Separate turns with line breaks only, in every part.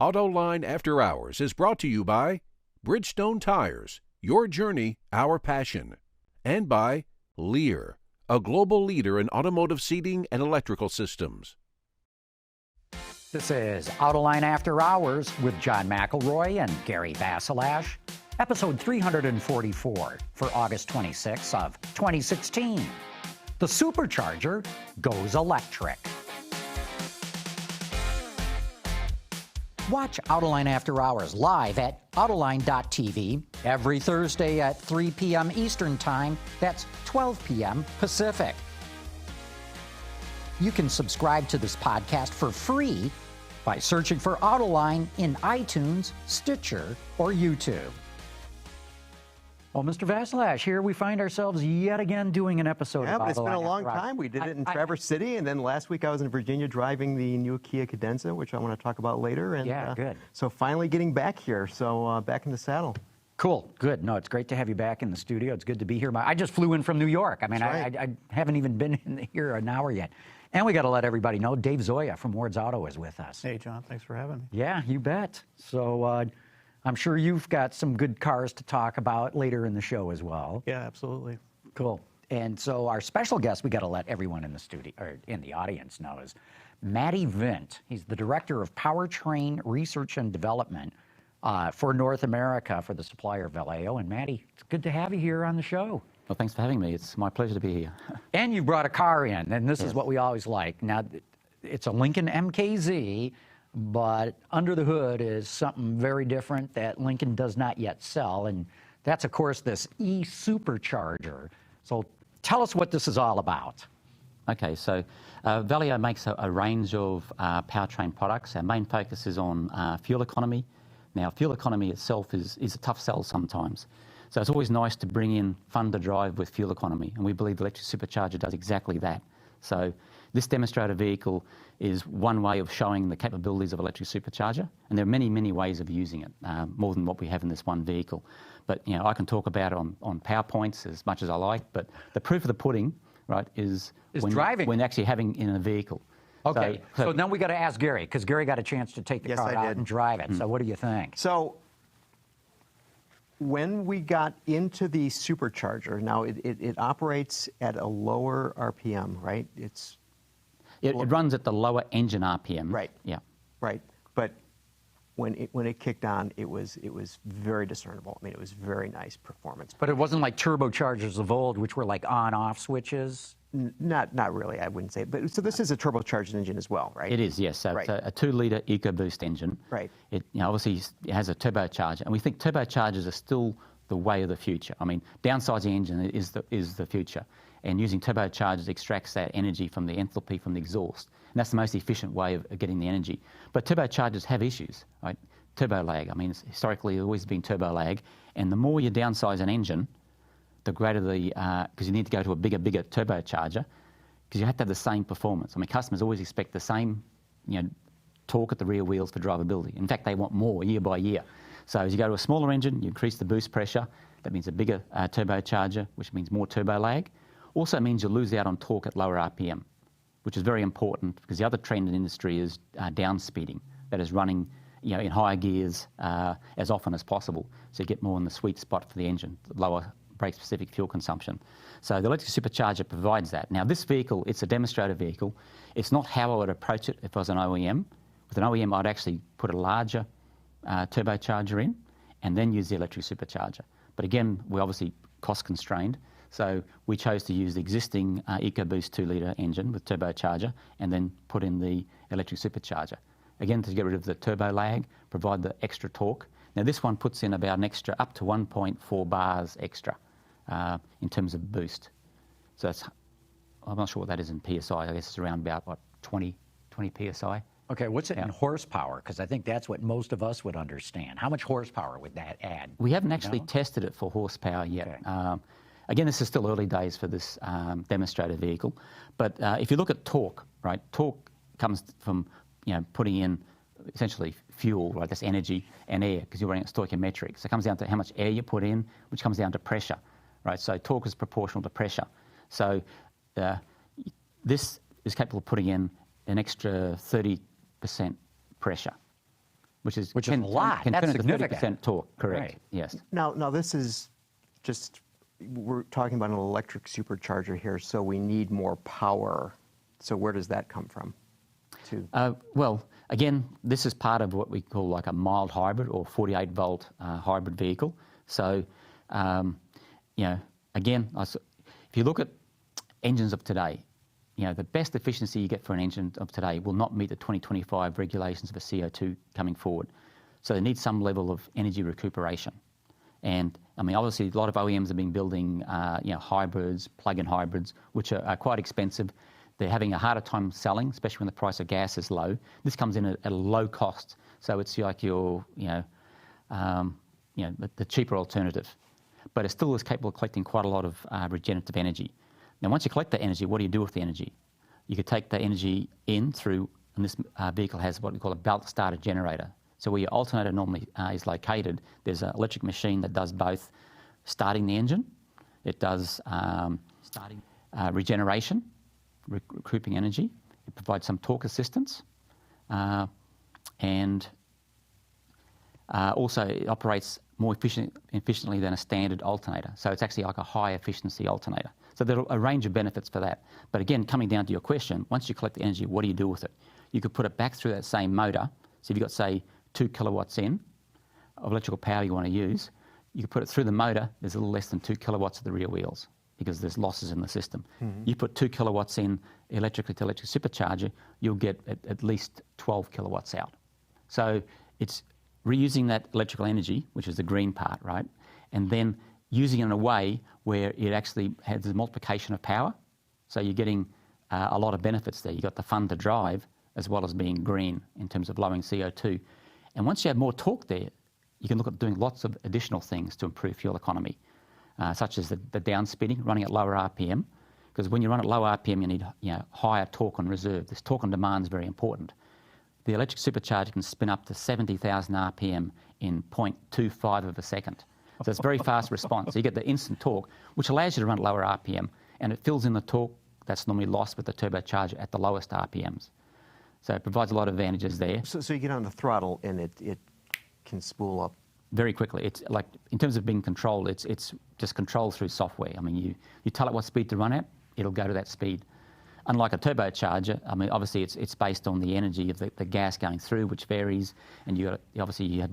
Autoline After Hours is brought to you by Bridgestone Tires, your journey, our passion, and by Lear, a global leader in automotive seating and electrical systems.
This is Autoline After Hours with John McElroy and Gary Vasilash, episode 344 for August 26 of 2016. The supercharger goes electric. Watch Autoline After Hours live at Autoline.tv every Thursday at 3 p.m. Eastern Time. That's 12 p.m. Pacific. You can subscribe to this podcast for free by searching for Autoline in iTunes, Stitcher, or YouTube. Well, Mr. Vasilash, here we find ourselves yet again doing an episode of Autoline.
Yeah, but it's been a long time. We did it in Traverse City, and then last week I was in Virginia driving the new Kia Cadenza, which I want to talk about later. And,
yeah, good.
So finally getting back here, so back in the saddle.
Cool, good. No, it's great to have you back in the studio. It's good to be here. I just flew in from New York. I mean,
right.
I haven't even been in here an hour yet. And we got to let everybody know Dave Zoia from Ward's Auto is with us.
Hey, John, thanks for having me.
Yeah, you bet. So I'm sure you've got some good cars to talk about later in the show as well.
Yeah, absolutely.
Cool. And so our special guest, we got to let everyone in the studio or in the audience know, is Matti Vint. He's the director of Powertrain Research and Development for North America for the supplier Valeo. And Matti, it's good to have you here on the show.
Well, thanks for having me. It's my pleasure to be here.
And you brought a car in, and this is what we always like. Now, it's a Lincoln MKZ, but under the hood is something very different that Lincoln does not yet sell, and that's, of course, this e-supercharger. So tell us what this is all about.
Okay, so Valeo makes a range of powertrain products. Our main focus is on fuel economy. Now, fuel economy itself is a tough sell sometimes. So it's always nice to bring in fun to drive with fuel economy, and we believe the electric supercharger does exactly that. So this demonstrator vehicle is one way of showing the capabilities of electric supercharger, and there are many, many ways of using it, more than what we have in this one vehicle. But you know, I can talk about it on PowerPoints as much as I like, but the proof of the pudding, right, is
driving.
when actually having in a vehicle.
Okay, so now we got to ask Gary, because Gary got a chance to take the car out and drive it. So what do you think?
So when we got into the supercharger, now it operates at a lower RPM, right?
It runs at the lower engine RPM.
Right.
Yeah.
Right. But when it kicked on, it was very discernible. I mean, it was very nice performance.
But it wasn't like turbochargers of old, which were like on-off switches?
Not really, I wouldn't say. But so this is a turbocharged engine as well, right?
It is, yes. So
right.
It's a 2-litre EcoBoost engine.
Right.
It obviously it has a turbocharger, and we think turbochargers are still the way of the future. I mean, downsizing engine is the future, and using turbochargers extracts that energy from the enthalpy from the exhaust, and that's the most efficient way of getting the energy. But turbochargers have issues, right? Turbo lag. I mean, historically, there's always been turbo lag, and the more you downsize an engine, the greater the, because you need to go to a bigger turbocharger, because you have to have the same performance. I mean, customers always expect the same, torque at the rear wheels for drivability. In fact, they want more year by year. So as you go to a smaller engine, you increase the boost pressure. That means a bigger turbocharger, which means more turbo lag. Also means you'll lose out on torque at lower RPM, which is very important because the other trend in the industry is down speeding. That is running, in higher gears as often as possible, so you get more in the sweet spot for the engine, lower brake-specific fuel consumption. So the electric supercharger provides that. Now this vehicle, it's a demonstrator vehicle. It's not how I would approach it if I was an OEM. With an OEM, I'd actually put a larger turbocharger in and then use the electric supercharger. But again, we're obviously cost constrained, so we chose to use the existing EcoBoost 2-litre engine with turbocharger and then put in the electric supercharger. Again, to get rid of the turbo lag, provide the extra torque. Now this one puts in about an extra up to 1.4 bars extra in terms of boost. So that's, I'm not sure what that is in PSI. I guess it's around about, what, 20 PSI.
Okay, what's it in horsepower? Because I think that's what most of us would understand. How much horsepower would that add?
We haven't actually tested it for horsepower yet. Okay. Again, this is still early days for this demonstrator vehicle. But if you look at torque, right, torque comes from putting in essentially fuel, right? That's energy and air, because you're running stoichiometric. So it comes down to how much air you put in, which comes down to pressure, right? So torque is proportional to pressure. So this is capable of putting in an extra 30% pressure. which is
a lot.
Can
That's
turn into
significant.
30% torque. Correct.
Right.
Yes.
Now this is just, we're talking about an electric supercharger here, so we need more power. So where does that come from?
Well, again, this is part of what we call like a mild hybrid or 48-volt hybrid vehicle. So, again, if you look at engines of today, the best efficiency you get for an engine of today will not meet the 2025 regulations for CO2 coming forward. So they need some level of energy recuperation. And I mean, obviously, a lot of OEMs have been building, hybrids, plug-in hybrids, which are quite expensive. They're having a harder time selling, especially when the price of gas is low. This comes in at a low cost, so it's like the cheaper alternative. But it still is capable of collecting quite a lot of regenerative energy. Now, once you collect that energy, what do you do with the energy? You could take the energy in through, and this vehicle has what we call a belt starter generator. So where your alternator normally is located, there's an electric machine that does both starting the engine, it does regeneration, recouping energy, it provides some torque assistance, and also it operates more efficiently than a standard alternator. So it's actually like a high efficiency alternator. So there are a range of benefits for that. But again, coming down to your question, once you collect the energy, what do you do with it? You could put it back through that same motor. So if you've got, say, 2 kilowatts in of electrical power you want to use, you could put it through the motor. There's a little less than 2 kilowatts at the rear wheels because there's losses in the system. Mm-hmm. You put 2 kilowatts in electrically to electric supercharger, you'll get at least 12 kilowatts out. So it's reusing that electrical energy, which is the green part, right? And then using it in a way where it actually has the multiplication of power. So you're getting a lot of benefits there. You've got the fun to drive as well as being green in terms of lowering CO2. And once you have more torque there, you can look at doing lots of additional things to improve fuel economy, such as the down speeding, running at lower RPM. Because when you run at low RPM, you need higher torque on reserve. This torque on demand is very important. The electric supercharger can spin up to 70,000 RPM in 0.25 of a second. So it's very fast response. So you get the instant torque, which allows you to run at lower RPM, and it fills in the torque that's normally lost with the turbocharger at the lowest RPMs. So it provides a lot of advantages there.
So you get on the throttle and it can spool up
very quickly. It's like, in terms of being controlled, it's just controlled through software. I mean, you tell it what speed to run at, it'll go to that speed. Unlike a turbocharger, I mean, obviously it's based on the energy of the gas going through, which varies, and you have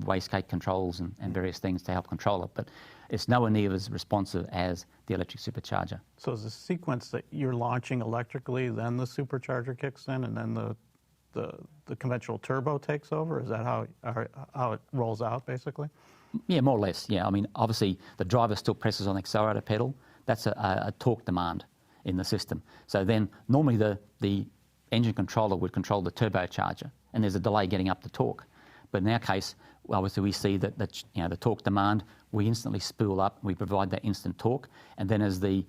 wastegate controls and various things to help control it, but it's nowhere near as responsive as the electric supercharger.
So is the sequence that you're launching electrically, then the supercharger kicks in, and then the conventional turbo takes over? Is that how it rolls out, basically?
Yeah, more or less, yeah. I mean, obviously, the driver still presses on the accelerator pedal. That's a torque demand in the system. So then normally the engine controller would control the turbocharger, and there's a delay getting up the torque. But in our case, obviously we see that the torque demand, we instantly spool up, we provide that instant torque, and then as the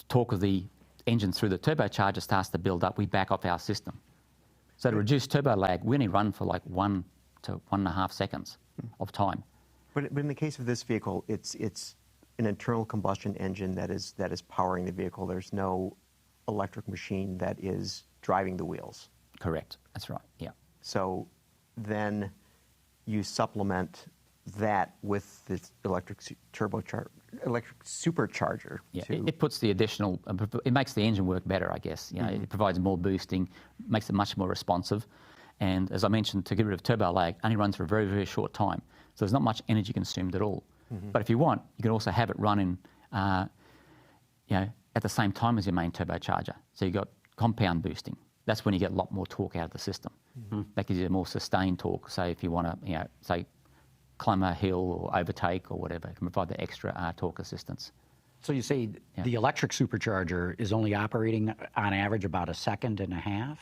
torque of the engine through the turbocharger starts to build up, we back off our system. So to reduce turbo lag, we only run for like 1 to 1.5 seconds of time.
But in the case of this vehicle, it's an internal combustion engine that is powering the vehicle. There's no electric machine that is driving the wheels.
Correct. That's right. Yeah.
So then you supplement that with this electric supercharger.
Yeah. It puts the additional. It makes the engine work better, I guess. It provides more boosting, makes it much more responsive, and as I mentioned, to get rid of turbo lag, only runs for a very, very short time. So there's not much energy consumed at all. Mm-hmm. But if you want, you can also have it running, at the same time as your main turbocharger. So you've got compound boosting. That's when you get a lot more torque out of the system. Mm-hmm. That gives you a more sustained torque. So if you want to, say, climb a hill or overtake or whatever, it can provide the extra torque assistance.
So you say the electric supercharger is only operating on average about 1.5 seconds?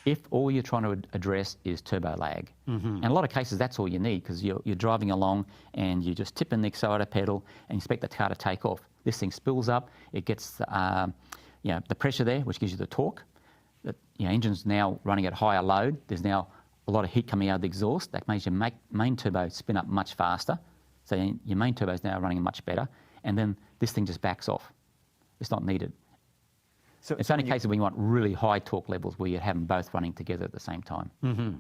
If all you're trying to address is turbo lag. Mm-hmm. And in a lot of cases, that's all you need, because you're driving along and you just tip in the accelerator pedal and you expect the car to take off. This thing spills up, it gets the pressure there, which gives you the torque. The engine's now running at higher load. There's now a lot of heat coming out of the exhaust. That makes your main turbo spin up much faster. So your main turbo is now running much better. And then this thing just backs off. It's not needed.
So-
it's
so
only
when you-
cases when you want really high torque levels where you have them both running together at the same time.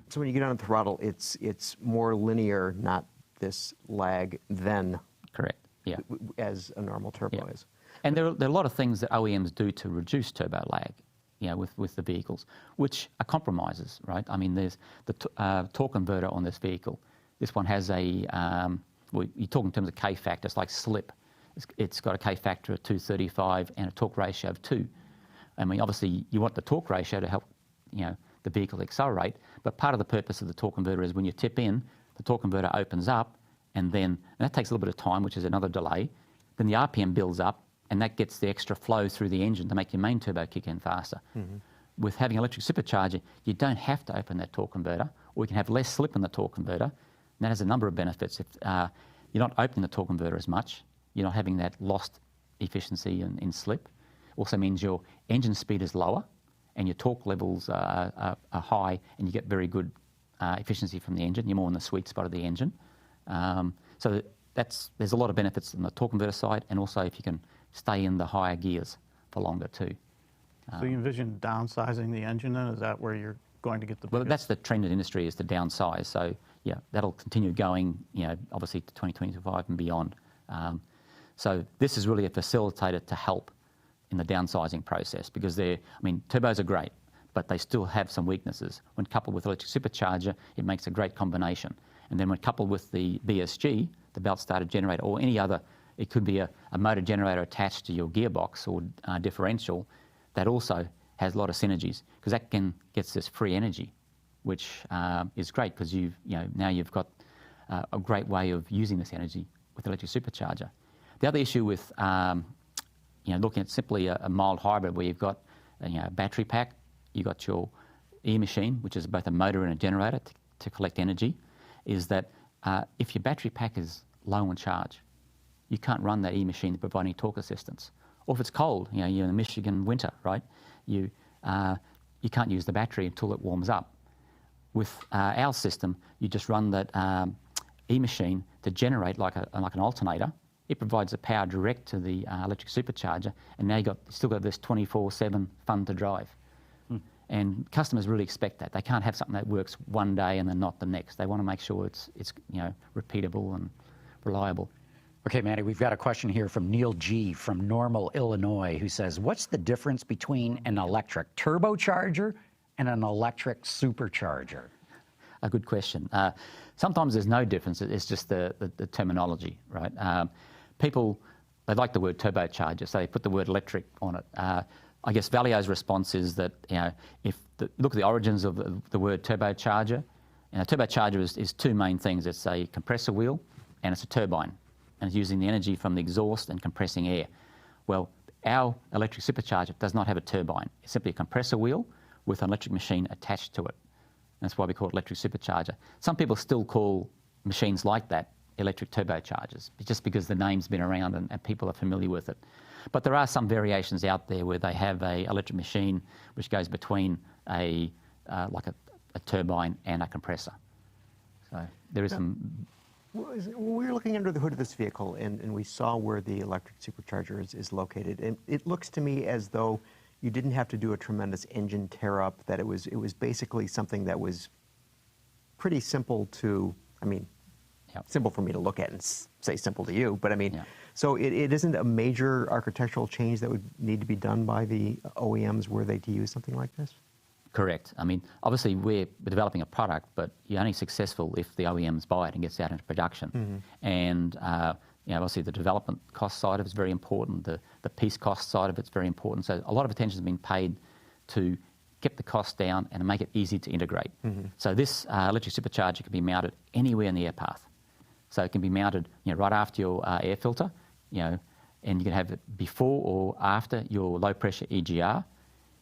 So when you get on the throttle, it's more linear, not this lag then
Correct. Yeah.
as a normal turbo
Yeah.
is.
And there are a lot of things that OEMs do to reduce turbo lag, with the vehicles, which are compromises, right? I mean, there's the torque converter on this vehicle. This one has a, you talk in terms of K factor, it's like slip. It's got a K factor of 235 and a torque ratio of 2. I mean, obviously, you want the torque ratio to help, the vehicle accelerate, but part of the purpose of the torque converter is when you tip in, the torque converter opens up, and that takes a little bit of time, which is another delay. Then the RPM builds up, and that gets the extra flow through the engine to make your main turbo kick in faster. With having an electric supercharger, you don't have to open that torque converter, or you can have less slip in the torque converter. And that has a number of benefits. If you're not opening the torque converter as much, you're not having that lost efficiency in slip. Also means your engine speed is lower, and your torque levels are high, and you get very good efficiency from the engine. You're more in the sweet spot of the engine. So there's a lot of benefits on the torque converter side, and also if you can stay in the higher gears for longer too.
So you envision downsizing the engine then? Is that where you're going to get the
Well,
biggest-
that's the trend in the industry, is to downsize. So yeah, that'll continue going, obviously to 2025 and beyond. So this is really a facilitator to help in the downsizing process, because turbos are great, but they still have some weaknesses. When coupled with electric supercharger, it makes a great combination. And then when coupled with the BSG, the belt starter generator, or any other, it could be a motor generator attached to your gearbox or differential, that also has a lot of synergies, because that gets this free energy, which is great, because now you've got a great way of using this energy with electric supercharger. The other issue with looking at simply a mild hybrid, where you've got a battery pack, you've got your e-machine, which is both a motor and a generator to collect energy, is that if your battery pack is low on charge, you can't run that e-machine to provide any torque assistance. Or if it's cold, you're in the Michigan winter, right? You can't use the battery until it warms up. With our system, you just run that e-machine to generate like an alternator. It provides the power direct to the electric supercharger, and now you've still got this 24/7 fun to drive. And customers really expect that. They can't have something that works one day and then not the next. They want to make sure it's repeatable and reliable.
Okay, Matti, we've got a question here from Neil G. from Normal, Illinois, who says, what's the difference between an electric turbocharger and an electric supercharger?
A good question. Sometimes there's no difference. It's just the terminology, right? People, they like the word turbocharger, so they put the word electric on it. I guess Valeo's response is that, look at the origins of the word turbocharger. A turbocharger is two main things. It's a compressor wheel and it's a turbine. And it's using the energy from the exhaust and compressing air. Well, our electric supercharger does not have a turbine. It's simply a compressor wheel with an electric machine attached to it. That's why we call it electric supercharger. Some people still call machines like that electric turbochargers, just because the name's been around and people are familiar with it. But there are some variations out there where they have a electric machine which goes between a turbine and a compressor. So there is some...
We were looking under the hood of this vehicle, and we saw where the electric supercharger is located. And it looks to me as though you didn't have to do a tremendous engine tear-up, that it was basically something that was pretty simple to, simple for me to look at and say simple to you, but so it isn't a major architectural change that would need to be done by the OEMs were they to use something like this?
Correct. Obviously we're developing a product, but you're only successful if the OEMs buy it and gets out into production. Mm-hmm. And obviously the development cost side of it's very important. The piece cost side of it's very important. So a lot of attention has been paid to get the cost down and make it easy to integrate. Mm-hmm. So this electric supercharger can be mounted anywhere in the air path. So it can be mounted right after your air filter, and you can have it before or after your low pressure EGR.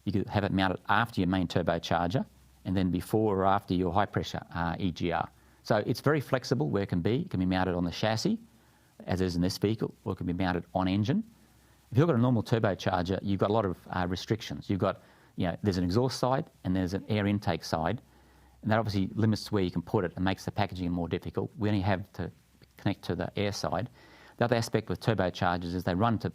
You could have it mounted after your main turbocharger, and then before or after your high pressure EGR. So it's very flexible where it can be. It can be mounted on the chassis, as is in this vehicle, or it can be mounted on engine. If you've got a normal turbocharger, you've got a lot of restrictions. You've got, there's an exhaust side and there's an air intake side, and that obviously limits where you can put it and makes the packaging more difficult. We only have to connect to the air side. The other aspect with turbochargers is they run to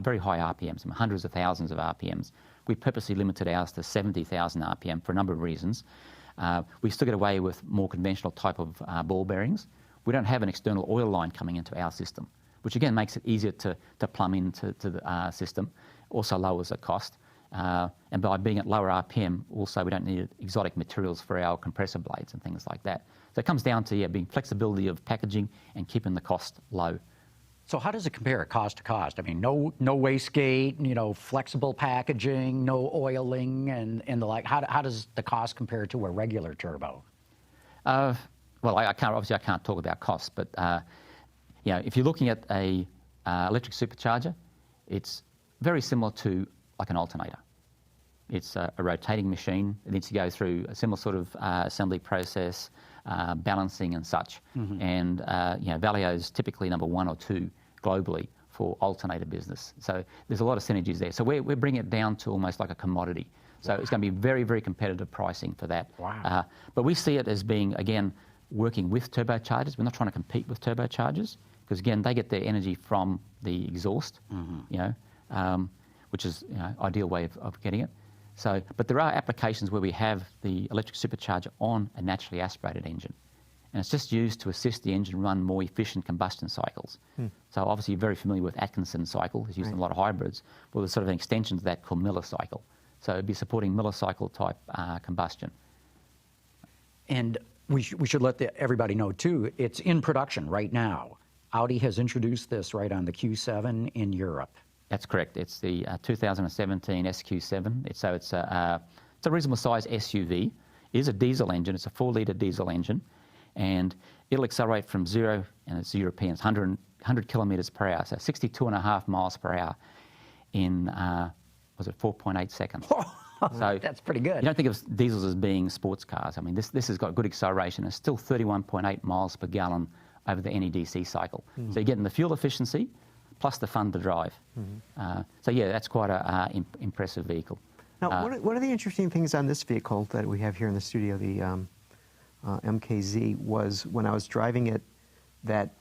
very high RPMs, hundreds of thousands of RPMs, We purposely limited ours to 70,000 RPM for a number of reasons. We still get away with more conventional type of ball bearings. We don't have an external oil line coming into our system, which again makes it easier to plumb into the system, also lowers the cost. And by being at lower RPM, also we don't need exotic materials for our compressor blades and things like that. So it comes down to being flexibility of packaging and keeping the cost low.
So how does it compare cost to cost? I mean, no wastegate, flexible packaging, no oiling, and the like. How does the cost compare to a regular turbo?
Well, I can't talk about costs, but if you're looking at a electric supercharger, it's very similar to like an alternator. It's a rotating machine. It needs to go through a similar sort of assembly process, balancing and such. Mm-hmm. And Valeo is typically number 1 or 2 globally for alternator business. So there's a lot of synergies there. So we're bringing it down to almost like a commodity. So it's going to be very, very competitive pricing for that.
Wow.
But we see it as being, again, working with turbochargers. We're not trying to compete with turbochargers because, again, they get their energy from the exhaust, mm-hmm. Which is ideal way of getting it. So, but there are applications where we have the electric supercharger on a naturally aspirated engine. And it's just used to assist the engine run more efficient combustion cycles. So obviously you're very familiar with Atkinson's cycle. It's used in a lot of hybrids. Well, there's sort of an extension to that called Miller cycle. So it'd be supporting Miller cycle type combustion.
And we should let everybody know too, it's in production right now. Audi has introduced this right on the Q7 in Europe.
That's correct. It's the 2017 SQ7. It's a reasonable size SUV. It is a diesel engine. It's a 4-litre diesel engine. And it'll accelerate from 0, and it's European, it's 100 kilometres per hour, so 62.5 miles per hour in, 4.8 seconds. So
that's pretty good.
You don't think of diesels as being sports cars. I mean, this has got good acceleration. It's still 31.8 miles per gallon over the NEDC cycle. Mm-hmm. So you're getting the fuel efficiency plus the fun to drive. Mm-hmm. So that's quite an impressive vehicle.
Now, one of the interesting things on this vehicle that we have here in the studio, the MKZ, was when I was driving it, that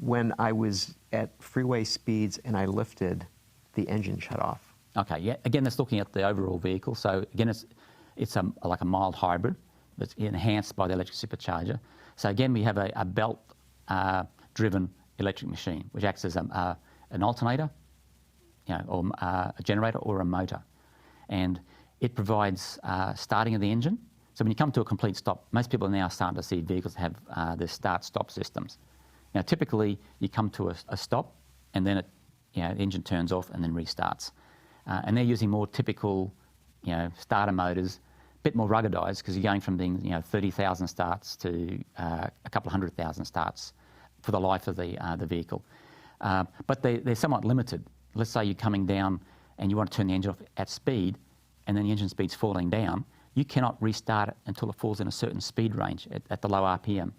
when I was at freeway speeds and I lifted, the engine shut off.
Okay, yeah. Again, that's looking at the overall vehicle. So again, it's like a mild hybrid, but it's enhanced by the electric supercharger. So again, we have a belt-driven electric machine, which acts as an alternator, or a generator or a motor, and it provides starting of the engine. So when you come to a complete stop, most people are now starting to see vehicles have the start-stop systems. Now, typically, you come to a stop, and then the engine turns off and then restarts. And they're using more typical, starter motors, a bit more ruggedized because you're going from being, 30,000 starts to a couple of 100,000 starts for the life of the vehicle. But they're somewhat limited. Let's say you're coming down and you want to turn the engine off at speed, and then the engine speed's falling down. You cannot restart it until it falls in a certain speed range at the low RPM.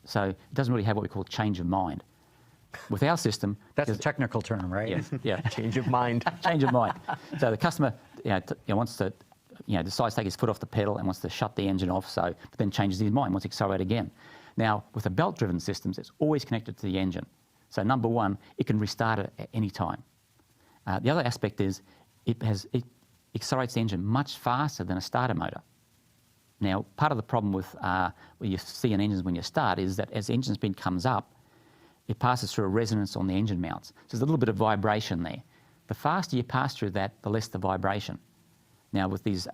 So it doesn't really have what we call change of mind. With our system...
That's a technical term, right?
Yeah.
Change of mind.
Change of mind. So the customer wants to, decides to take his foot off the pedal and wants to shut the engine off, but then changes his mind, wants to accelerate again. Now, with the belt-driven systems, it's always connected to the engine. So number one, it can restart it at any time. The other aspect is it accelerates the engine much faster than a starter motor. Now, part of the problem with what you see in engines when you start is that as the engine speed comes up, it passes through a resonance on the engine mounts. So there's a little bit of vibration there. The faster you pass through that, the less the vibration. Now, with these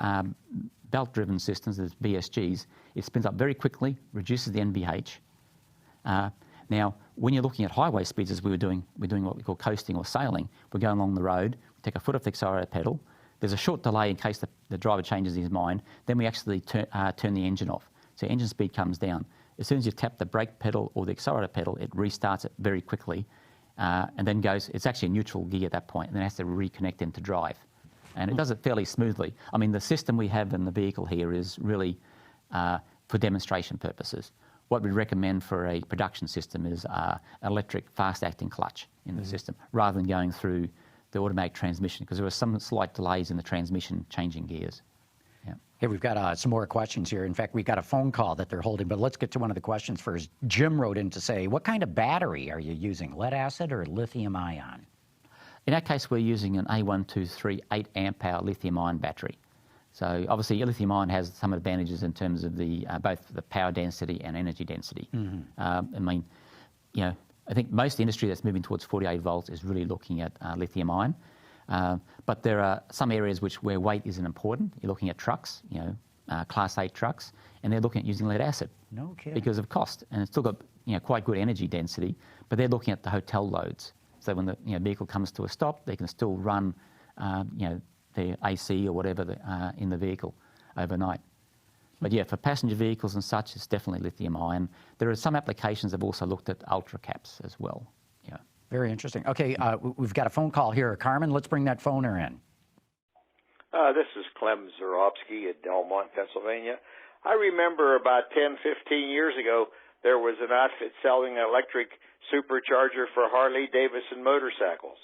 belt-driven systems, these BSGs, it spins up very quickly, reduces the NVH. Now, when you're looking at highway speeds, as we're doing what we call coasting or sailing. We're going along the road, we take a foot off the accelerator pedal. There's a short delay in case the driver changes his mind. Then we actually turn the engine off. So engine speed comes down. As soon as you tap the brake pedal or the accelerator pedal, it restarts it very quickly and then it's actually a neutral gear at that point, and then it has to reconnect into drive. And it does it fairly smoothly. I mean, the system we have in the vehicle here is really for demonstration purposes. What we recommend for a production system is an electric fast-acting clutch in the system, rather than going through the automatic transmission, because there are some slight delays in the transmission changing gears. Yeah.
Hey, we've got some more questions here. In fact, we've got a phone call that they're holding, but let's get to one of the questions first. Jim wrote in to say, what kind of battery are you using, lead acid or lithium ion?
In our case, we're using an A123 8-amp-hour lithium-ion battery. So obviously, lithium-ion has some advantages in terms of the both the power density and energy density. I mean, you know, I think most industry that's moving towards 48 volts is really looking at lithium-ion. But there are some areas where weight isn't important. You're looking at trucks, you know, Class 8 trucks, and they're looking at using lead acid.
No kidding.
Because of cost, and it's still got, you know, quite good energy density. But they're looking at the hotel loads. So when the, you know, vehicle comes to a stop, they can still run, you know, their AC or whatever in the vehicle overnight. But yeah, for passenger vehicles and such, it's definitely lithium-ion. There are some applications that have also looked at ultra caps as well. Yeah.
Very interesting. Okay, we've got a phone call here. Carmen, let's bring that phoner in.
This is Clem Zarobsky at Delmont, Pennsylvania. I remember about 10, 15 years ago, there was an outfit selling an electric supercharger for Harley-Davidson motorcycles.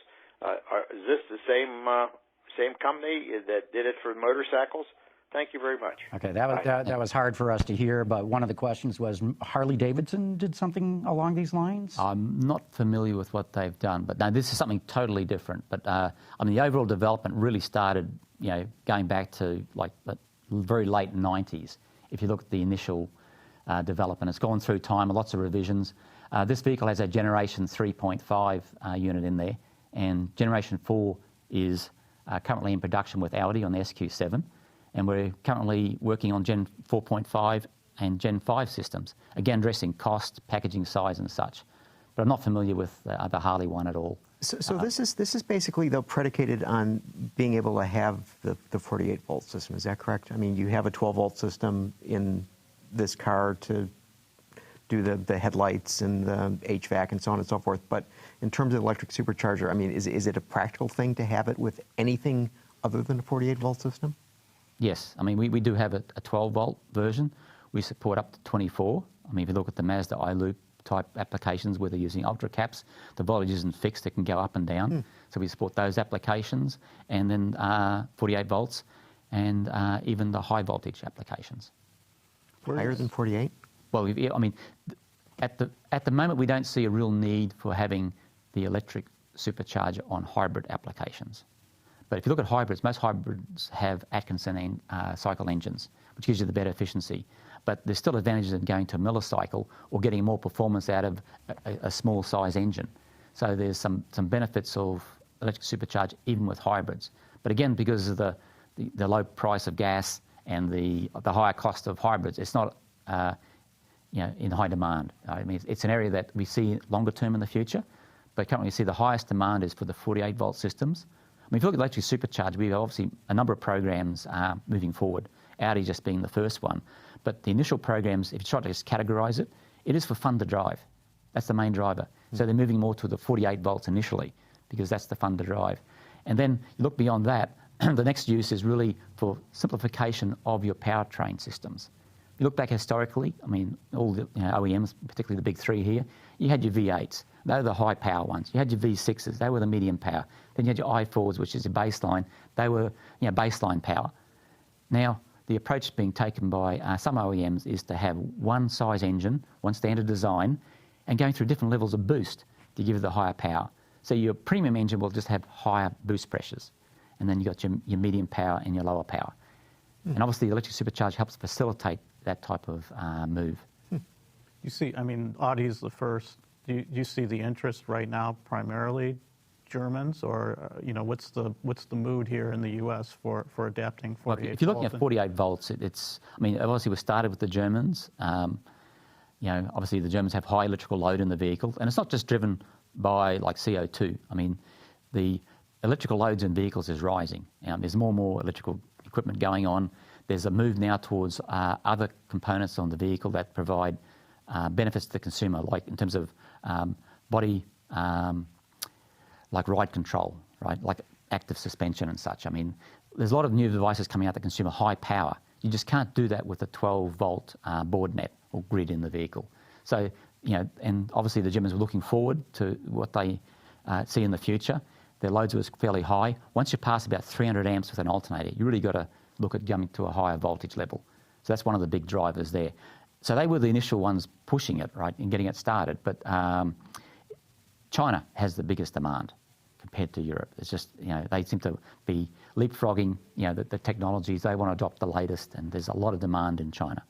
Is this the same company that did it for motorcycles? Thank you very much.
Okay, that was hard for us to hear, but one of the questions was Harley-Davidson did something along these lines?
I'm not familiar with what they've done, but no, this is something totally different. But I mean, the overall development really started, you know, going back to like the very late 90s. If you look at the initial development, it's gone through time, lots of revisions. This vehicle has a Generation 3.5 unit in there, and Generation 4 is currently in production with Audi on the SQ7, and we're currently working on Gen 4.5 and Gen 5 systems, again addressing cost, packaging size and such. But I'm not familiar with the Harley one at all.
So this is basically, though, predicated on being able to have the 48-volt system. Is that correct? I mean, you have a 12-volt system in this car to do the headlights and the HVAC and so on and so forth. But in terms of electric supercharger, I mean, is it a practical thing to have it with anything other than a 48-volt system?
Yes. I mean, we do have a 12-volt version. We support up to 24. I mean, if you look at the Mazda iLoop type applications where they're using ultra caps, the voltage isn't fixed, it can go up and down. So we support those applications, and then 48 volts and even the high voltage applications.
Higher than 48?
Well, I mean, at the moment we don't see a real need for having the electric supercharger on hybrid applications. But if you look at hybrids, most hybrids have Atkinson cycle engines, which gives you the better efficiency. But there's still advantages in going to a millicycle or getting more performance out of a small size engine. So there's some benefits of electric supercharger even with hybrids. But again, because of the low price of gas and the higher cost of hybrids, it's not you know, in high demand. I mean, it's an area that we see longer term in the future, but currently we see the highest demand is for the 48-volt systems. I mean, if you look at electric supercharger, we have obviously a number of programs moving forward, Audi just being the first one. But the initial programs, if you try to just categorise it, it is for fun to drive. That's the main driver. So they're moving more to the 48 volts initially because that's the fun to drive. And then you look beyond that, the next use is really for simplification of your powertrain systems. If you look back historically, I mean, all the OEMs, particularly the big three here, you had your V8s. They were the high power ones. You had your V6s. They were the medium power. Then you had your i4s, which is your baseline. They were, you know, baseline power. Now, the approach being taken by some OEMs is to have one size engine, one standard design, and going through different levels of boost to give you the higher power. So your premium engine will just have higher boost pressures. And then you've got your medium power and your lower power. And obviously, the electric supercharger helps facilitate that type of move.
You see, I mean, Audi's the first. Do you see the interest right now primarily Germans, or you know, what's the mood here in the U.S. for adapting 48 volts?
Well, if you're looking at 48 volts, it's. I mean, obviously we started with the Germans. You know, obviously the Germans have high electrical load in the vehicle, and it's not just driven by like CO2. I mean, the electrical loads in vehicles is rising. There's more and more electrical equipment going on. There's a move now towards other components on the vehicle that provide benefits to the consumer, like in terms of body, like ride control, right? Like active suspension and such. I mean, there's a lot of new devices coming out that consume high power. You just can't do that with a 12-volt board net or grid in the vehicle. So, you know, and obviously the Germans were looking forward to what they see in the future. Their loads was fairly high. Once you pass about 300 amps with an alternator, you really got to look at going to a higher voltage level. So that's one of the big drivers there. So they were the initial ones pushing it, right, and getting it started. But China has the biggest demand compared to Europe. It's just, they seem to be leapfrogging, the technologies. They want to adopt the latest, and there's a lot of demand in China.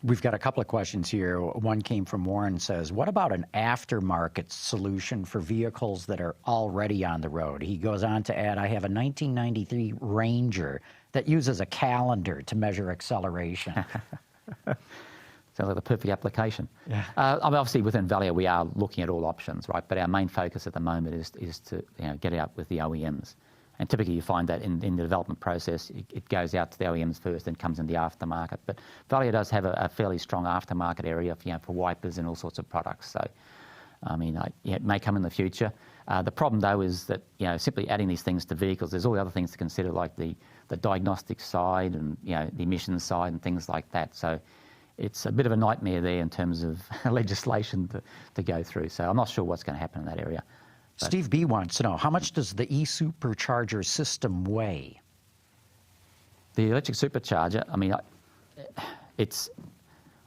We've got a couple of questions here. One came from Warren, says, what about an aftermarket solution for vehicles that are already on the road? He goes on to add, I have a 1993 Ranger that uses a calendar to measure acceleration.
Sounds like the perfect application.
Yeah.
Obviously, within Valeo, we are looking at all options, right? But our main focus at the moment is to get out with the OEMs. And typically you find that in the development process, it goes out to the OEMs first and comes in the aftermarket. But Valeo does have a fairly strong aftermarket area for wipers and all sorts of products. So, it may come in the future. The problem, though, is that simply adding these things to vehicles, there's all the other things to consider, like the diagnostic side and the emissions side and things like that. So it's a bit of a nightmare there in terms of legislation to go through. So I'm not sure what's going to happen in that area.
Steve B wants to know, how much does the e-supercharger system weigh?
The electric supercharger,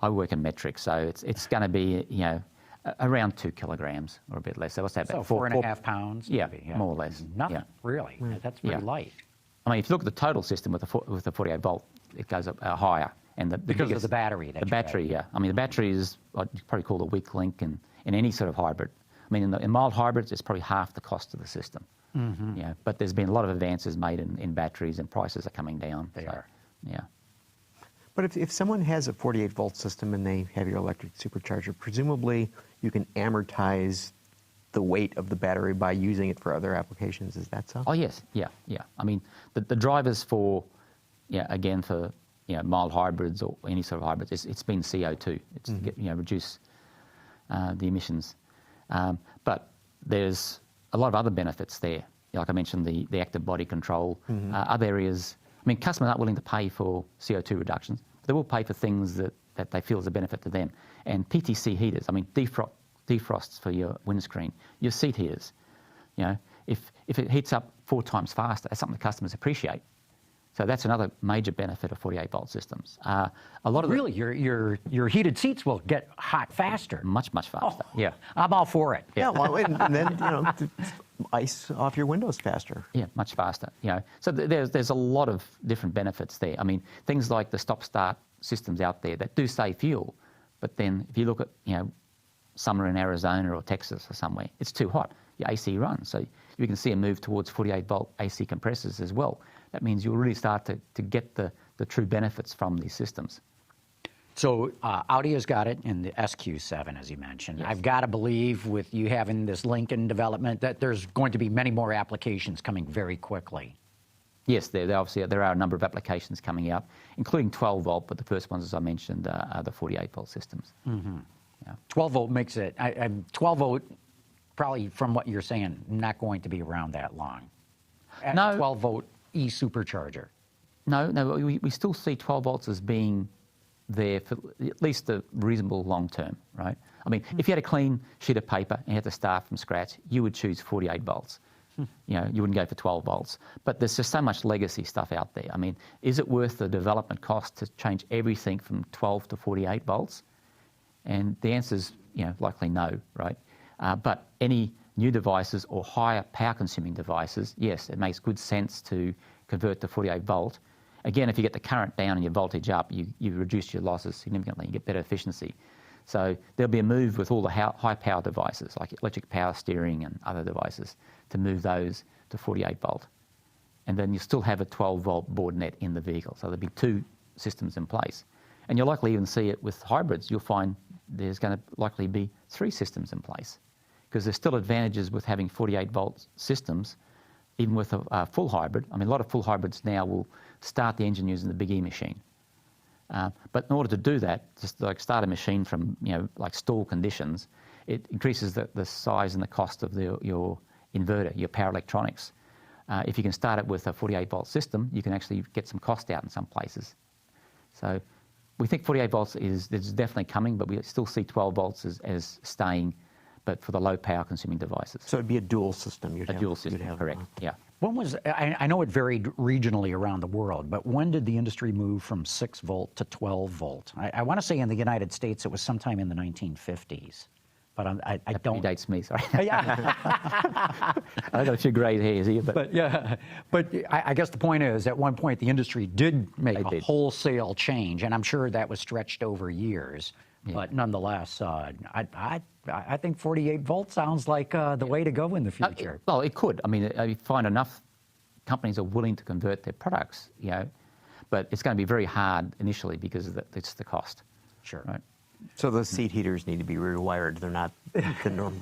I work in metric, so it's going to be, around 2 kilograms or a bit less. So what's that?
So
about
4.5 pounds?
Yeah,
maybe,
more or less.
Nothing, really. That's pretty light.
If you look at the total system with the 48 volt, it goes up higher. And
because of the battery.
The battery, yeah. The battery is what you probably call the weak link in any sort of hybrid. In mild hybrids, it's probably half the cost of the system. Mm-hmm. But there's been a lot of advances made in batteries, and prices are coming down.
They are.
Yeah.
But if someone has a 48-volt system and they have your electric supercharger, presumably you can amortize the weight of the battery by using it for other applications. Is that so?
Oh, yes. Yeah. The drivers for, for mild hybrids or any sort of hybrids, it's been CO2. It's to reduce the emissions. But there's a lot of other benefits there. Like I mentioned, the active body control. Other areas, customers aren't willing to pay for CO2 reductions. They will pay for things that they feel is a benefit to them. And PTC heaters, defrosts for your windscreen, your seat heaters. If it heats up 4 times faster, that's something the customers appreciate. So that's another major benefit of 48-volt systems. A lot of
really, your heated seats will get hot faster.
Much faster. Oh,
yeah, I'm all for it.
Yeah, and then ice off your windows faster.
Yeah, much faster. So there's a lot of different benefits there. Things like the stop-start systems out there that do save fuel, but then if you look at summer in Arizona or Texas or somewhere, it's too hot. Your AC runs, so you can see a move towards 48-volt AC compressors as well. That means you'll really start to get the true benefits from these systems.
So Audi has got it in the SQ7, as you mentioned.
Yes.
I've got to believe with you having this Lincoln development that there's going to be many more applications coming very quickly.
Yes, there are a number of applications coming out, including 12-volt, but the first ones, as I mentioned, are the 48-volt systems.
Mm-hmm. Yeah. 12-volt makes it, 12-volt, probably from what you're saying, not going to be around that long.
No.
12-volt e-supercharger.
No, we still see 12 volts as being there for at least a reasonable long term, right? If you had a clean sheet of paper and you had to start from scratch, you would choose 48 volts. You wouldn't go for 12 volts. But there's just so much legacy stuff out there. Is it worth the development cost to change everything from 12 to 48 volts? And the answer is, likely no, right? But any new devices or higher power consuming devices, yes, it makes good sense to convert to 48 volt. Again, if you get the current down and your voltage up, you reduce your losses significantly, you get better efficiency. So there'll be a move with all the high power devices like electric power steering and other devices to move those to 48 volt. And then you still have a 12 volt board net in the vehicle. So there'll be 2 systems in place. And you'll likely even see it with hybrids. You'll find there's going to likely be 3 systems in place, because there's still advantages with having 48-volt systems, even with a full hybrid. A lot of full hybrids now will start the engine using the Big E machine. But in order to do that, just like start a machine from, like stall conditions, it increases the size and the cost of your inverter, your power electronics. If you can start it with a 48-volt system, you can actually get some cost out in some places. So we think 48 volts is definitely coming, but we still see 12 volts as staying, but for the low power consuming devices.
So it'd be a dual system.
Dual system, correct. Yeah.
When was, I know it varied regionally around the world, but when did the industry move from 6 volt to 12 volt? I want to say in the United States it was sometime in the 1950s. but I
That
don't.
predates me, sorry.
Yeah.
I've got a few grey hairs here, but
But I guess the point is, at one point, the industry did make
They
a
did.
wholesale change, and I'm sure that was stretched over years.
Yeah.
But nonetheless, I think 48 volt sounds like the way to go in the future.
well, it could. I mean, you find enough companies are willing to convert their products, but it's going to be very hard initially because it's the cost.
Sure.
Right.
So those seat heaters need to be rewired. They're not the norm.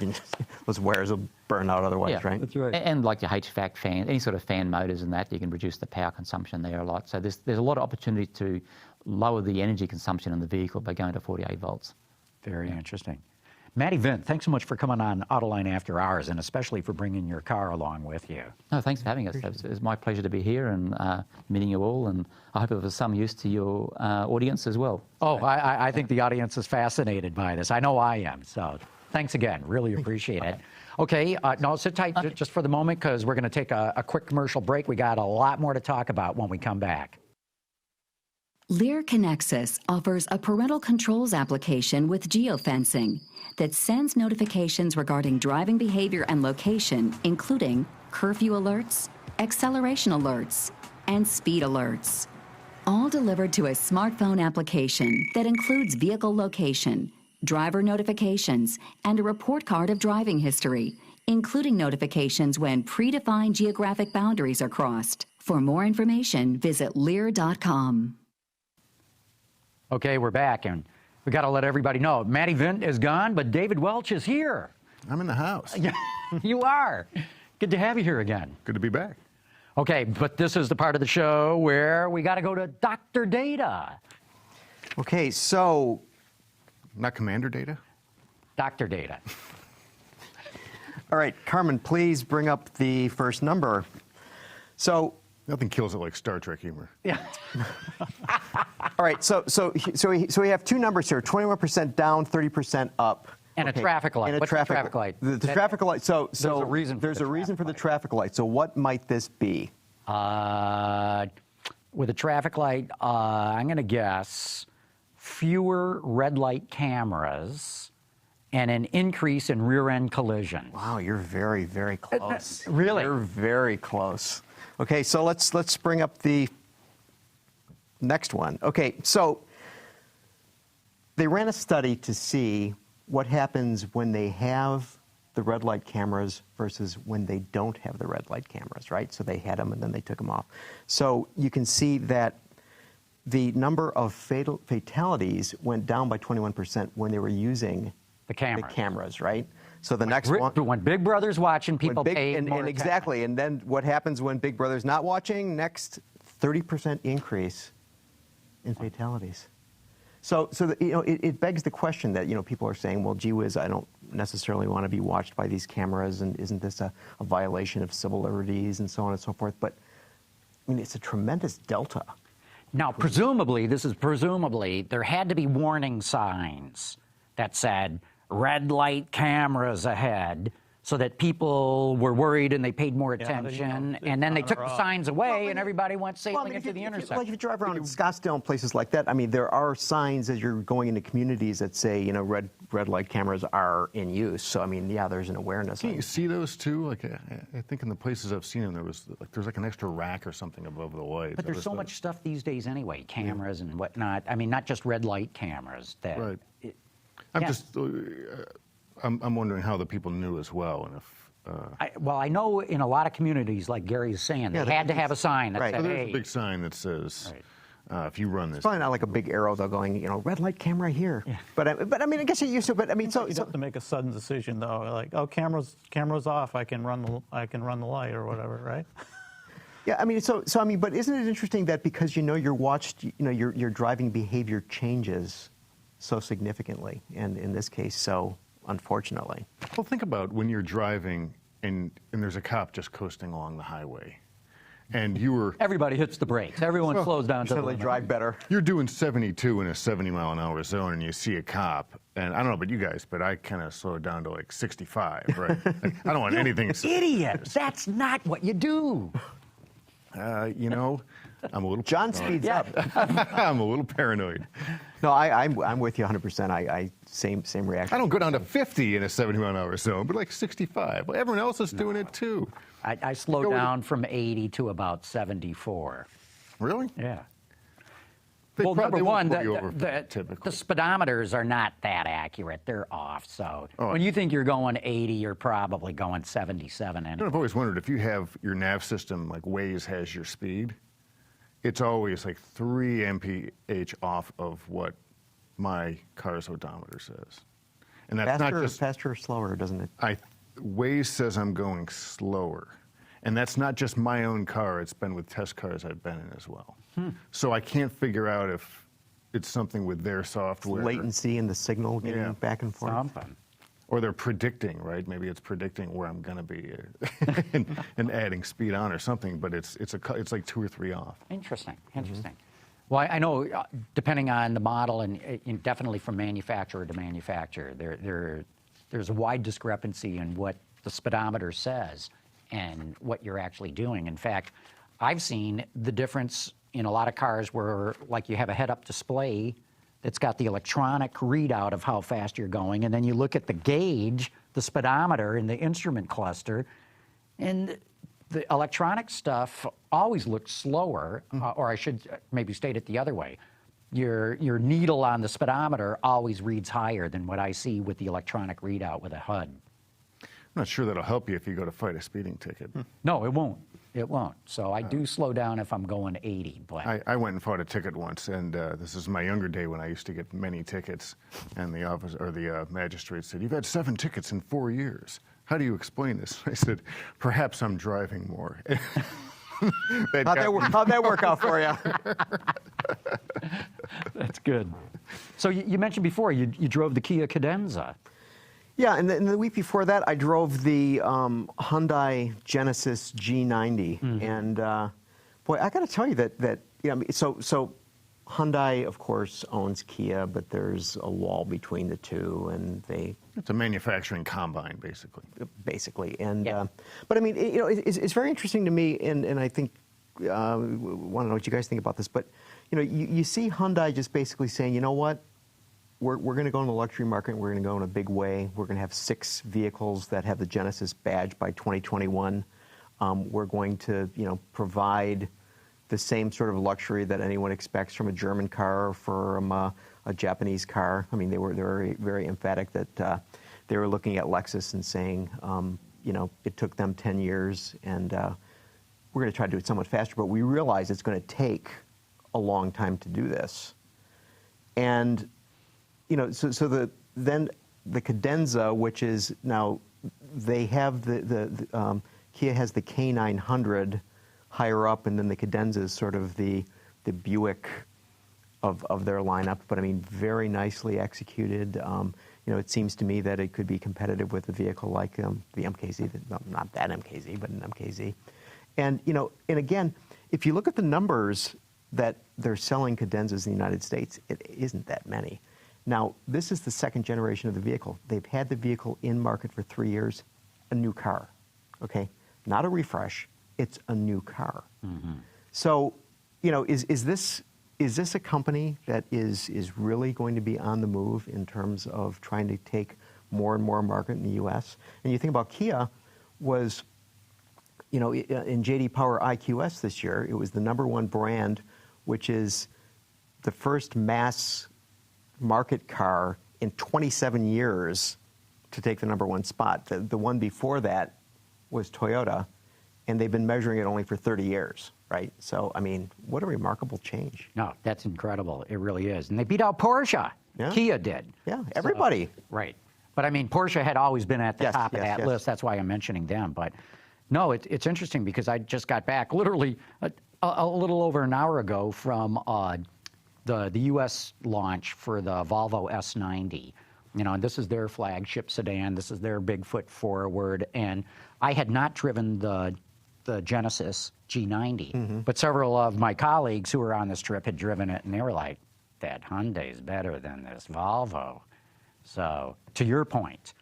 Those wires will burn out otherwise, right?
That's right.
And like your HVAC fan, any sort of fan motors and that, you can reduce the power consumption there a lot. So there's a lot of opportunity to lower the energy consumption in the vehicle by going to 48 volts.
Very interesting. Matti, Vint, thanks so much for coming on Autoline After Hours, and especially for bringing your car along with you.
No, thanks for having us. It's my pleasure to be here and meeting you all, and I hope it was some use to your audience as well.
Oh, I think the audience is fascinated by this. I know I am. So thanks again. Really appreciate it. Okay, no, sit tight just for the moment, because we're going to take a quick commercial break. We got a lot more to talk about when we come back.
Lear Connexus offers a parental controls application with geofencing that sends notifications regarding driving behavior and location, including curfew alerts, acceleration alerts, and speed alerts. All delivered to a smartphone application that includes vehicle location, driver notifications, and a report card of driving history, including notifications when predefined geographic boundaries are crossed. For more information, visit Lear.com.
Okay, we're back, and we got to let everybody know. Matti, Vint is gone, but David Welch is here.
I'm in the house.
You are. Good to have you here again.
Good to be back.
Okay, but this is the part of the show where we got to go to Dr. Data.
Okay, so
Not Commander Data?
Dr. Data.
all right, Carmen, please bring up the first number. So
Nothing kills it like Star Trek humor.
Yeah.
all right, so we have two numbers here: 21% down, 30% up.
And a traffic light.
And a
What's the
traffic,
traffic light?
The traffic light. So
There's a reason for
there's
the
a reason
traffic
for the
light.
traffic light. So what might this be?
With a traffic light, I'm going to guess fewer red light cameras and an increase in rear-end collisions.
Wow, you're very, very close.
Really?
You're very close. Okay, so let's bring up the next one. Okay, so they ran a study to see what happens when they have the red light cameras versus when they don't have the red light cameras, right? So they had them and then they took them off. So you can see that the number of fatalities went down by 21% when they were using
The cameras.
right? So the next one.
When Big Brother's watching, people pay
and
more
exactly, and then what happens when Big Brother's not watching? Next, 30% increase in fatalities. So it begs the question that people are saying, well, gee whiz, I don't necessarily want to be watched by these cameras, and isn't this a violation of civil liberties and so on and so forth? But I mean, it's a tremendous delta.
Now, presumably, there had to be warning signs that said red light cameras ahead, so that people were worried and they paid more attention, and then they took the signs away and everybody went sailing into the intersection.
Like if you drive around in Scottsdale and places like that, I mean, there are signs as you're going into communities that say, red light cameras are in use. So I mean, yeah, there's an awareness.
Can't you see those too? Like I think in the places I've seen them, there's like an extra rack or something above the lights.
But there's so much stuff these days anyway, cameras and whatnot. I mean, not just red light cameras.
Right.
Yeah.
I'm wondering how the people knew as well, and if.
I know in a lot of communities, like Gary's saying, they had to have a sign that
Right.
said,
So there's
hey.
a big sign that says,
Right.
if you run this.
It's probably not like a big arrow though, going, red light camera here. Yeah. But I mean, I guess you're used to. But I mean,
You'd have to make a sudden decision though, like, oh, camera's off. I can run the light or whatever, right?
Yeah, I mean, so I mean, but isn't it interesting that because you're watched, your driving behavior changes so significantly, and in this case, so unfortunately.
Well, think about when you're driving and there's a cop just coasting along the highway, and you were.
Everybody hits the brakes. Everyone slows down to the
So they
limit.
drive better.
You're doing 72 in a 70-mile-an-hour zone, and you see a cop, and I don't know about you guys, but I kind of slow it down to like 65, right? I don't want anything.
Idiot! That's not what you do.
I'm a little.
John speeds up.
I'm a little paranoid.
No, I'm with you 100%. Same reaction.
I don't go down to 50 in a 70-mile-an-hour zone, but like 65. Well, everyone else is doing it too.
I slow down from 80 to about 74.
Really?
Yeah.
Well,
number one, the
typically.
speedometers are not that accurate. They're off. So when you think you're going 80, you're probably going 77. Anyway.
I've always wondered if you have your nav system like Waze has your speed, it's always like 3 mph off of what my car's odometer says. And that's
faster,
not just
faster or slower, doesn't it?
Waze says I'm going slower. And that's not just my own car. It's been with test cars I've been in as well. So I can't figure out if it's something with their software.
Latency in the signal getting back and forth.
Something.
Or they're predicting, right? Maybe it's predicting where I'm going to be and adding speed on or something, but it's like 2 or 3 off.
Interesting. Well, I know depending on the model and definitely from manufacturer to manufacturer, there's a wide discrepancy in what the speedometer says and what you're actually doing. In fact, I've seen the difference in a lot of cars where, like, you have a head-up display that's got the electronic readout of how fast you're going, and then you look at the gauge, the speedometer in the instrument cluster, and the electronic stuff always looks slower, or I should maybe state it the other way. Your needle on the speedometer always reads higher than what I see with the electronic readout with a HUD.
I'm not sure that'll help you if you go to fight a speeding ticket.
No, it won't. It won't. So I do slow down if I'm going 80. But
I went and fought a ticket once, and this is my younger day when I used to get many tickets, and the office or the magistrate said, "You've had 7 tickets in 4 years. How do you explain this?" I said, "Perhaps I'm driving more."
How'd that work out for you?
That's good. So you mentioned before you drove the Kia Cadenza.
Yeah, and the week before that, I drove the Hyundai Genesis G90, and boy, I got to tell you that so Hyundai, of course, owns Kia, but there's a wall between the two, and
it's a manufacturing combine, basically.
And but I mean, it's very interesting to me, and I think want to know what you guys think about this. But you see Hyundai just basically saying, you know what? We're going to go in the luxury market, and we're going to go in a big way. We're going to have 6 vehicles that have the Genesis badge by 2021. We're going to, provide the same sort of luxury that anyone expects from a German car or from a Japanese car. I mean, they were very, very emphatic that they were looking at Lexus and saying, it took them 10 years, and we're going to try to do it somewhat faster, but we realize it's going to take a long time to do this. And then the Cadenza, which is now, they have Kia has the K900 higher up, and then the Cadenza is sort of the Buick of their lineup. But I mean, very nicely executed. It seems to me that it could be competitive with a vehicle like the MKZ, not that MKZ, but an MKZ. And and again, if you look at the numbers that they're selling Cadenzas in the United States, it isn't that many. Now, this is the 2nd generation of the vehicle. They've had the vehicle in market for 3 years, a new car, okay? Not a refresh, it's a new car. So, is this a company that is really going to be on the move in terms of trying to take more and more market in the U.S.? And you think about Kia was, in J.D. Power IQS this year, it was the #1 brand, which is the first mass market car in 27 years to take the #1 spot. The one before that was Toyota, and they've been measuring it only for 30 years, right? So, I mean, what a remarkable change.
No, that's incredible. It really is. And they beat out Porsche. Yeah. Kia did.
Yeah, everybody.
So, right. But, I mean, Porsche had always been at the top of that list. That's why I'm mentioning them. But, no, it's interesting because I just got back literally a little over an hour ago from the U.S. launch for the Volvo S90. And this is their flagship sedan. This is their big foot forward. And I had not driven the Genesis G90, but several of my colleagues who were on this trip had driven it, and they were like, that Hyundai's better than this Volvo. So, to your point,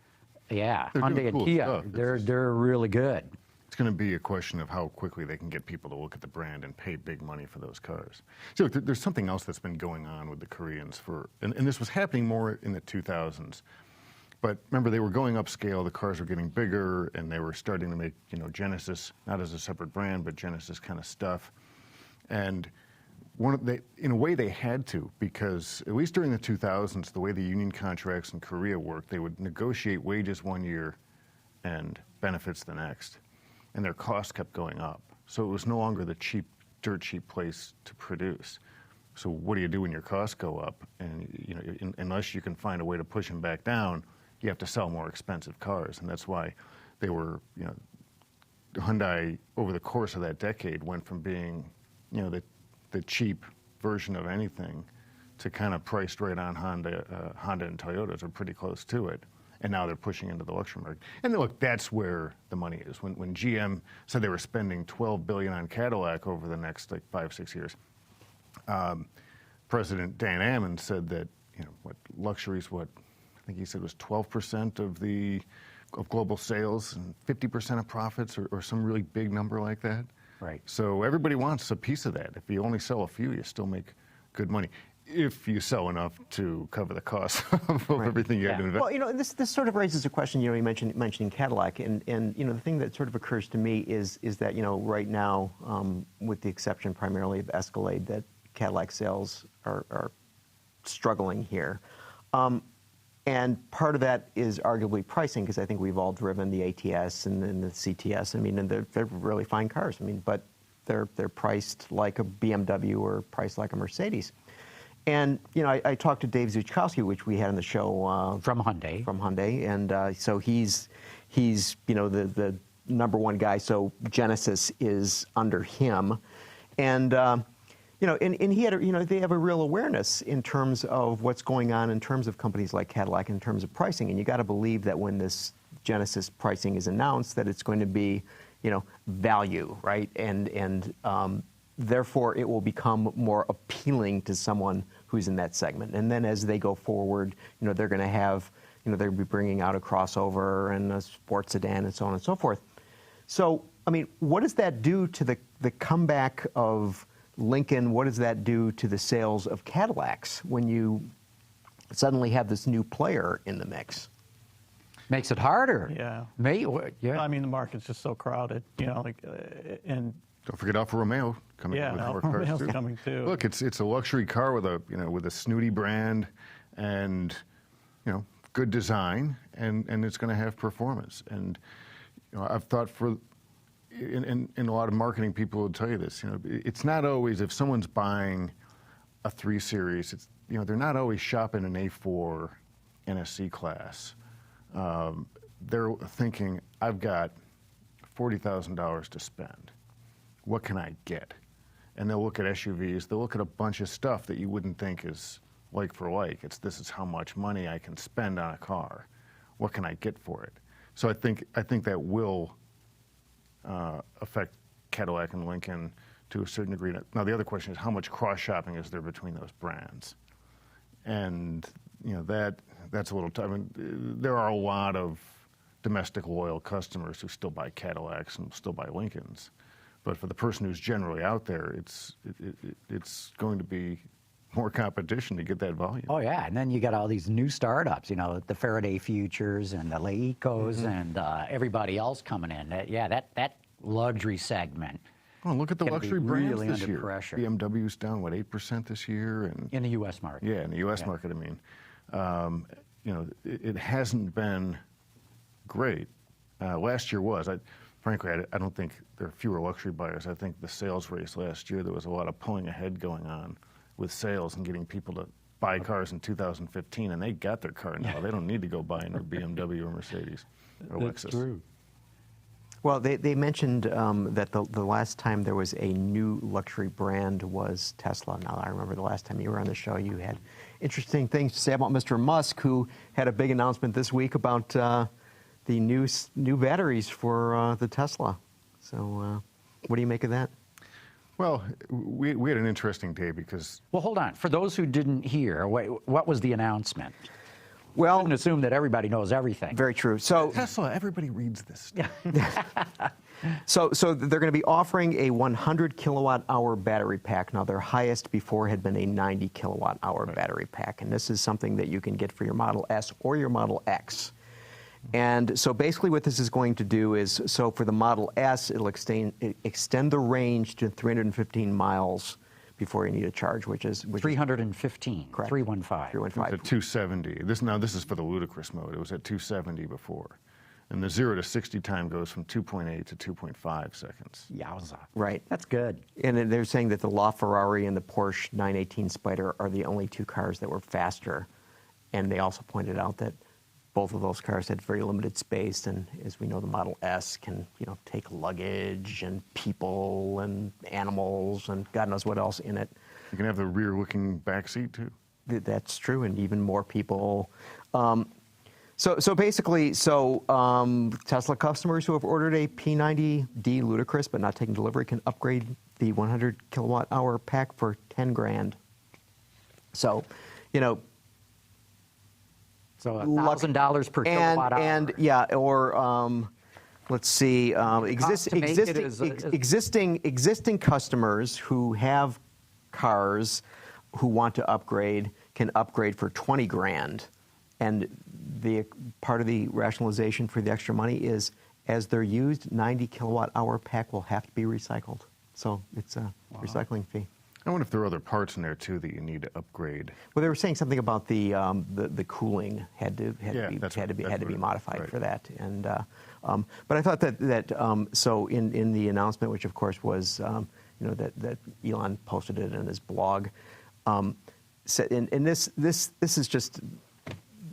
yeah, Hyundai and Kia, they're really good.
It's going to be a question of how quickly they can get people to look at the brand and pay big money for those cars. So look, there's something else that's been going on with the Koreans and this was happening more in the 2000s. But remember, they were going upscale, the cars were getting bigger, and they were starting to make, Genesis, not as a separate brand, but Genesis kind of stuff. And in a way they had to, because at least during the 2000s, the way the union contracts in Korea worked, they would negotiate wages one year and benefits the next. And their costs kept going up. So it was no longer the dirt cheap place to produce. So what do you do when your costs go up? And unless you can find a way to push them back down, you have to sell more expensive cars. And that's why they were, Hyundai over the course of that decade went from being, the cheap version of anything to kind of priced right on Honda and Toyotas, are pretty close to it. And now they're pushing into the luxury market. And look, that's where the money is. When GM said they were spending $12 billion on Cadillac over the next 5-6 years, President Dan Ammon said that luxury's I think he said was 12% of global sales and 50% of profits, or some really big number like that.
Right.
So everybody wants a piece of that. If you only sell a few, you still make good money, if you sell enough to cover the cost of everything you had to invest.
Well, this sort of raises a question. You mentioning Cadillac, and the thing that sort of occurs to me is that right now, with the exception primarily of Escalade, that Cadillac sales are struggling here. And part of that is arguably pricing, because I think we've all driven the ATS and the CTS. And they're really fine cars. but they're priced like a BMW or priced like a Mercedes. And I talked to Dave Zuchkowski, which we had on the show
from Hyundai.
And so he's the number one guy. So Genesis is under him, and and he had they have a real awareness in terms of what's going on in terms of companies like Cadillac in terms of pricing. And you got to believe that when this Genesis pricing is announced, that it's going to be value, right? And therefore it will become more appealing to someone who's in that segment. And then as they go forward, they're going to have, they'll be bringing out a crossover and a sports sedan and so on and so forth. So, what does that do to the comeback of Lincoln? What does that do to the sales of Cadillacs when you suddenly have this new player in the mix?
Makes it harder.
Yeah.
Yeah.
The market's just so crowded, and
don't forget Alfa Romeo coming with more cars
Romeo's
too.
coming too.
Look, it's a luxury car with a snooty brand and good design, and it's going to have performance. And I've thought in a lot of marketing people will tell you this. It's not always, if someone's buying a 3 Series, it's they're not always shopping an A4 NSC class. They're thinking, I've got $40,000 to spend. What can I get? And they'll look at SUVs. They'll look at a bunch of stuff that you wouldn't think is like for like. This is how much money I can spend on a car. What can I get for it? So I think that will affect Cadillac and Lincoln to a certain degree. Now the other question is, how much cross shopping is there between those brands? And that's a little tough. There are a lot of domestic loyal customers who still buy Cadillacs and still buy Lincolns. But for the person who's generally out there, it's going to be more competition to get that volume.
Oh yeah, and then you got all these new startups, the Faraday Futures and the Leicos and everybody else coming in. That luxury segment.
Oh, look at the luxury brands
really
this
under
year.
pressure.
BMW's down 8% this year, and
in the U.S. market.
Yeah, in the U.S. market. It hasn't been great. Last year was. Frankly, I don't think there are fewer luxury buyers. I think the sales race last year, there was a lot of pulling ahead going on with sales and getting people to buy cars in 2015, and they got their car now. They don't need to go buy a new BMW or Mercedes or Lexus.
That's true.
Well, they mentioned that the last time there was a new luxury brand was Tesla. Now, I remember the last time you were on the show, you had interesting things to say about Mr. Musk, who had a big announcement this week about the new batteries for the Tesla. So what do you make of that?
Well, we had an interesting day because...
Well, hold on. For those who didn't hear, what was the announcement?
Well,
I shouldn't assume that everybody knows everything.
Very true. So
Tesla, everybody reads this stuff.
So they're going to be offering a 100 kilowatt hour battery pack. Now, their highest before had been a 90 kilowatt hour battery pack, and this is something that you can get for your Model S or your Model X. And so basically what this is going to do is, so for the Model S, it'll extend the range to 315 miles before you need a charge, which is
315,
correct.
315.
315.
At 270. This is for the ludicrous mode. It was at 270 before. And the 0 to 60 time goes from 2.8 to 2.5 seconds.
Yowza.
Right.
That's good.
And then they're saying that the LaFerrari and the Porsche 918 Spyder are the only two cars that were faster. And they also pointed out that both of those cars had very limited space, and as we know, the Model S can, take luggage and people and animals and God knows what else in it.
You can have the rear-looking back seat too.
That's true, and even more people. So basically, Tesla customers who have ordered a P90D Ludicrous but not taken delivery can upgrade the 100 kilowatt hour pack for $10,000. So,
So $1,000 per kilowatt hour.
And yeah, or let's see, existing customers who have cars who want to upgrade can upgrade for $20,000. And the part of the rationalization for the extra money is, as they're used, 90 kilowatt hour pack will have to be recycled. So it's a recycling fee.
I wonder if there are other parts in there too that you need to upgrade.
Well, they were saying something about the cooling had to be modified for that, and but I thought that so in the announcement, which of course was that Elon posted it in his blog, said, and this is just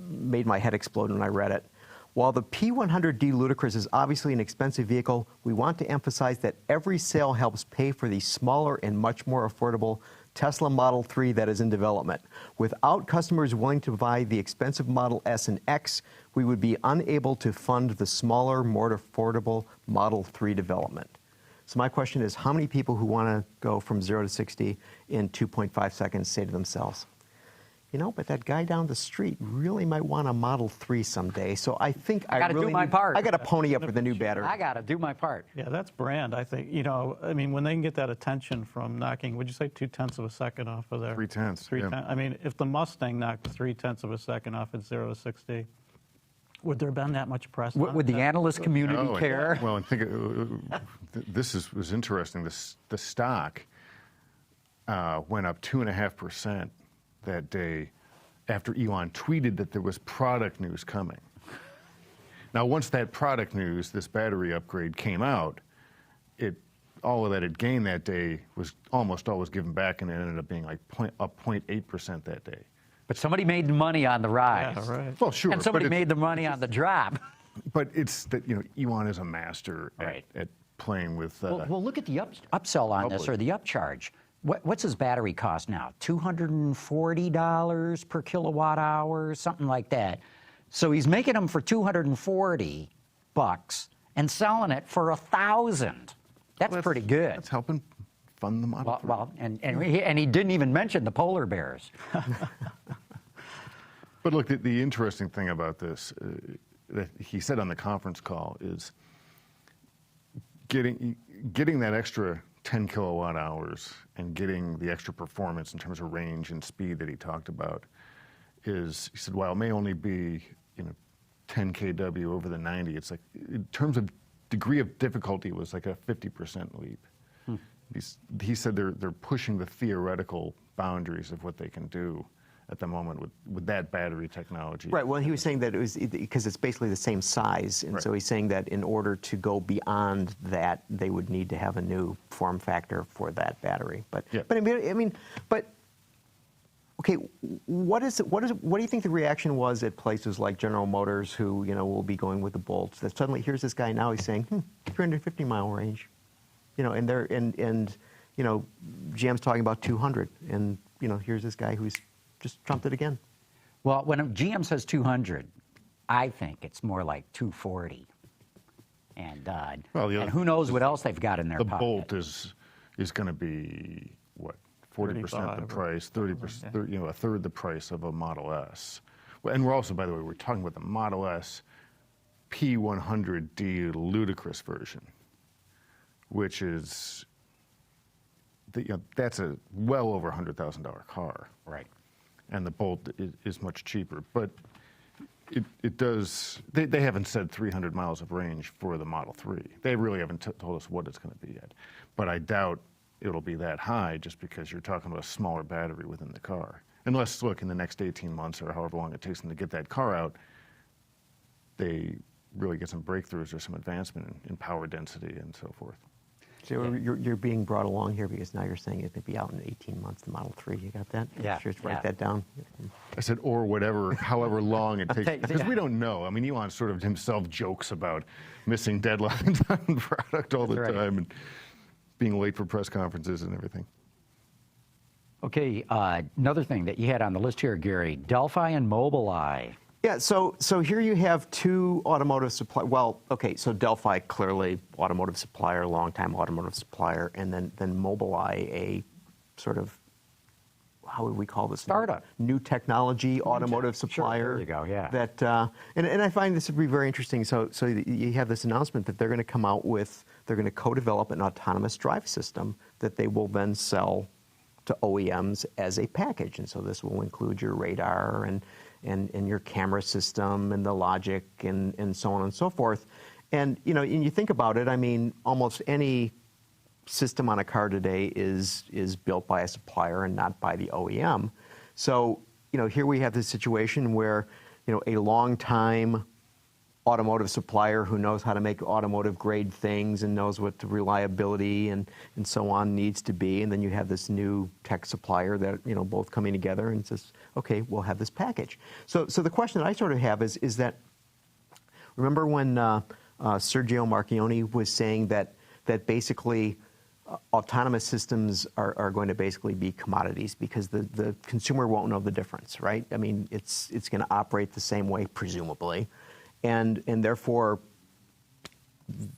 made my head explode when I read it. While the P100D Ludicrous is obviously an expensive vehicle, we want to emphasize that every sale helps pay for the smaller and much more affordable Tesla Model 3 that is in development. Without customers willing to buy the expensive Model S and X, we would be unable to fund the smaller, more affordable Model 3 development. So my question is, how many people who want to go from 0 to 60 in 2.5 seconds say to themselves, but that guy down the street really might want a Model 3 someday. So I think I
gotta do my part.
I got to pony up with a new battery.
I got to do my part.
Yeah, that's brand. I think, when they can get that attention from knocking, would you say 0.2 of a second off of there?
0.3. Yeah.
I mean, if the Mustang knocked 0.3 of a second off at 0 to 60, would there have been that much press?
Would the analyst community care?
Well, and think this was interesting. The stock went up 2.5%. That day after Elon tweeted that there was product news coming. Now, once that product news, this battery upgrade came out, all of that it gained that day was almost always given back, and it ended up being like up 0.8% that day.
But somebody made the money on the rise.
Yeah, right.
Well, sure.
And somebody made the money on the drop.
But it's that, Elon is a master at playing with...
well, look at the upsell on this, or the upcharge. What's his battery cost now? $240 per kilowatt hour, something like that. So he's making them for $240 and selling it for $1,000. That's pretty good.
That's helping fund the Model 3.
Well, and he didn't even mention the polar bears.
But look, the interesting thing about this that he said on the conference call is getting that extra 10 kilowatt hours and getting the extra performance in terms of range and speed that he talked about he said, while it may only be 10 kW over the 90, it's like, in terms of degree of difficulty, it was like a 50% leap. He said they're pushing the theoretical boundaries of what they can do at the moment with that battery technology.
Right. Well, he was saying that it was because it's basically the same size, and so he's saying that in order to go beyond that, they would need to have a new form factor for that battery. But okay, what do you think the reaction was at places like General Motors, who will be going with the Bolts? That suddenly here's this guy now, he's saying 350 mile range, and GM's talking about 200, and here's this guy who's just trumped it again.
Well, when GM says 200, I think it's more like 240. And and who knows what else they've got in their pocket.
The Bolt is going to be, what, 40% the price, 30%, a third the price of a Model S. Well, and we're also, by the way, we're talking about the Model S P100D ludicrous version. which is, that's a well over $100,000 car.
Right.
And the Bolt is much cheaper. But it does, they haven't said 300 miles of range for the Model 3. They really haven't told us what it's going to be yet. But I doubt it'll be that high just because you're talking about a smaller battery within the car. Unless, look, in the next 18 months or however long it takes them to get that car out, they really get some breakthroughs or some advancement in power density and so forth.
So you're being brought along here because now you're saying it may be out in 18 months, the Model 3. You got that?
Yeah.
Just write that down.
I said, or whatever, however long it takes, because we don't know. I mean, Elon sort of himself jokes about missing deadlines on product all the time and being late for press conferences and everything.
Okay, another thing that you had on the list here, Gary, Delphi and Mobileye.
Yeah, so here you have two automotive suppliers. Well, okay, so Delphi, clearly automotive supplier, longtime automotive supplier, and then Mobileye, a sort of, how would we call this?
Startup.
New technology automotive supplier.
Sure, there you go, yeah.
That, and I find this to be very interesting. So you have this announcement that they're going to come out with, they're going to co-develop an autonomous drive system that they will then sell to OEMs as a package. And so this will include your radar and your camera system and the logic and so on and so forth. And, and you think about it, I mean, almost any system on a car today is built by a supplier and not by the OEM. So, here we have this situation where, a long time automotive supplier who knows how to make automotive grade things and knows what the reliability and so on needs to be. And then you have this new tech supplier that, both coming together and says, okay, we'll have this package. So the question that I sort of have is that, remember when Sergio Marchionne was saying that basically autonomous systems are going to basically be commodities because the consumer won't know the difference, right? I mean, it's going to operate the same way, presumably. And therefore,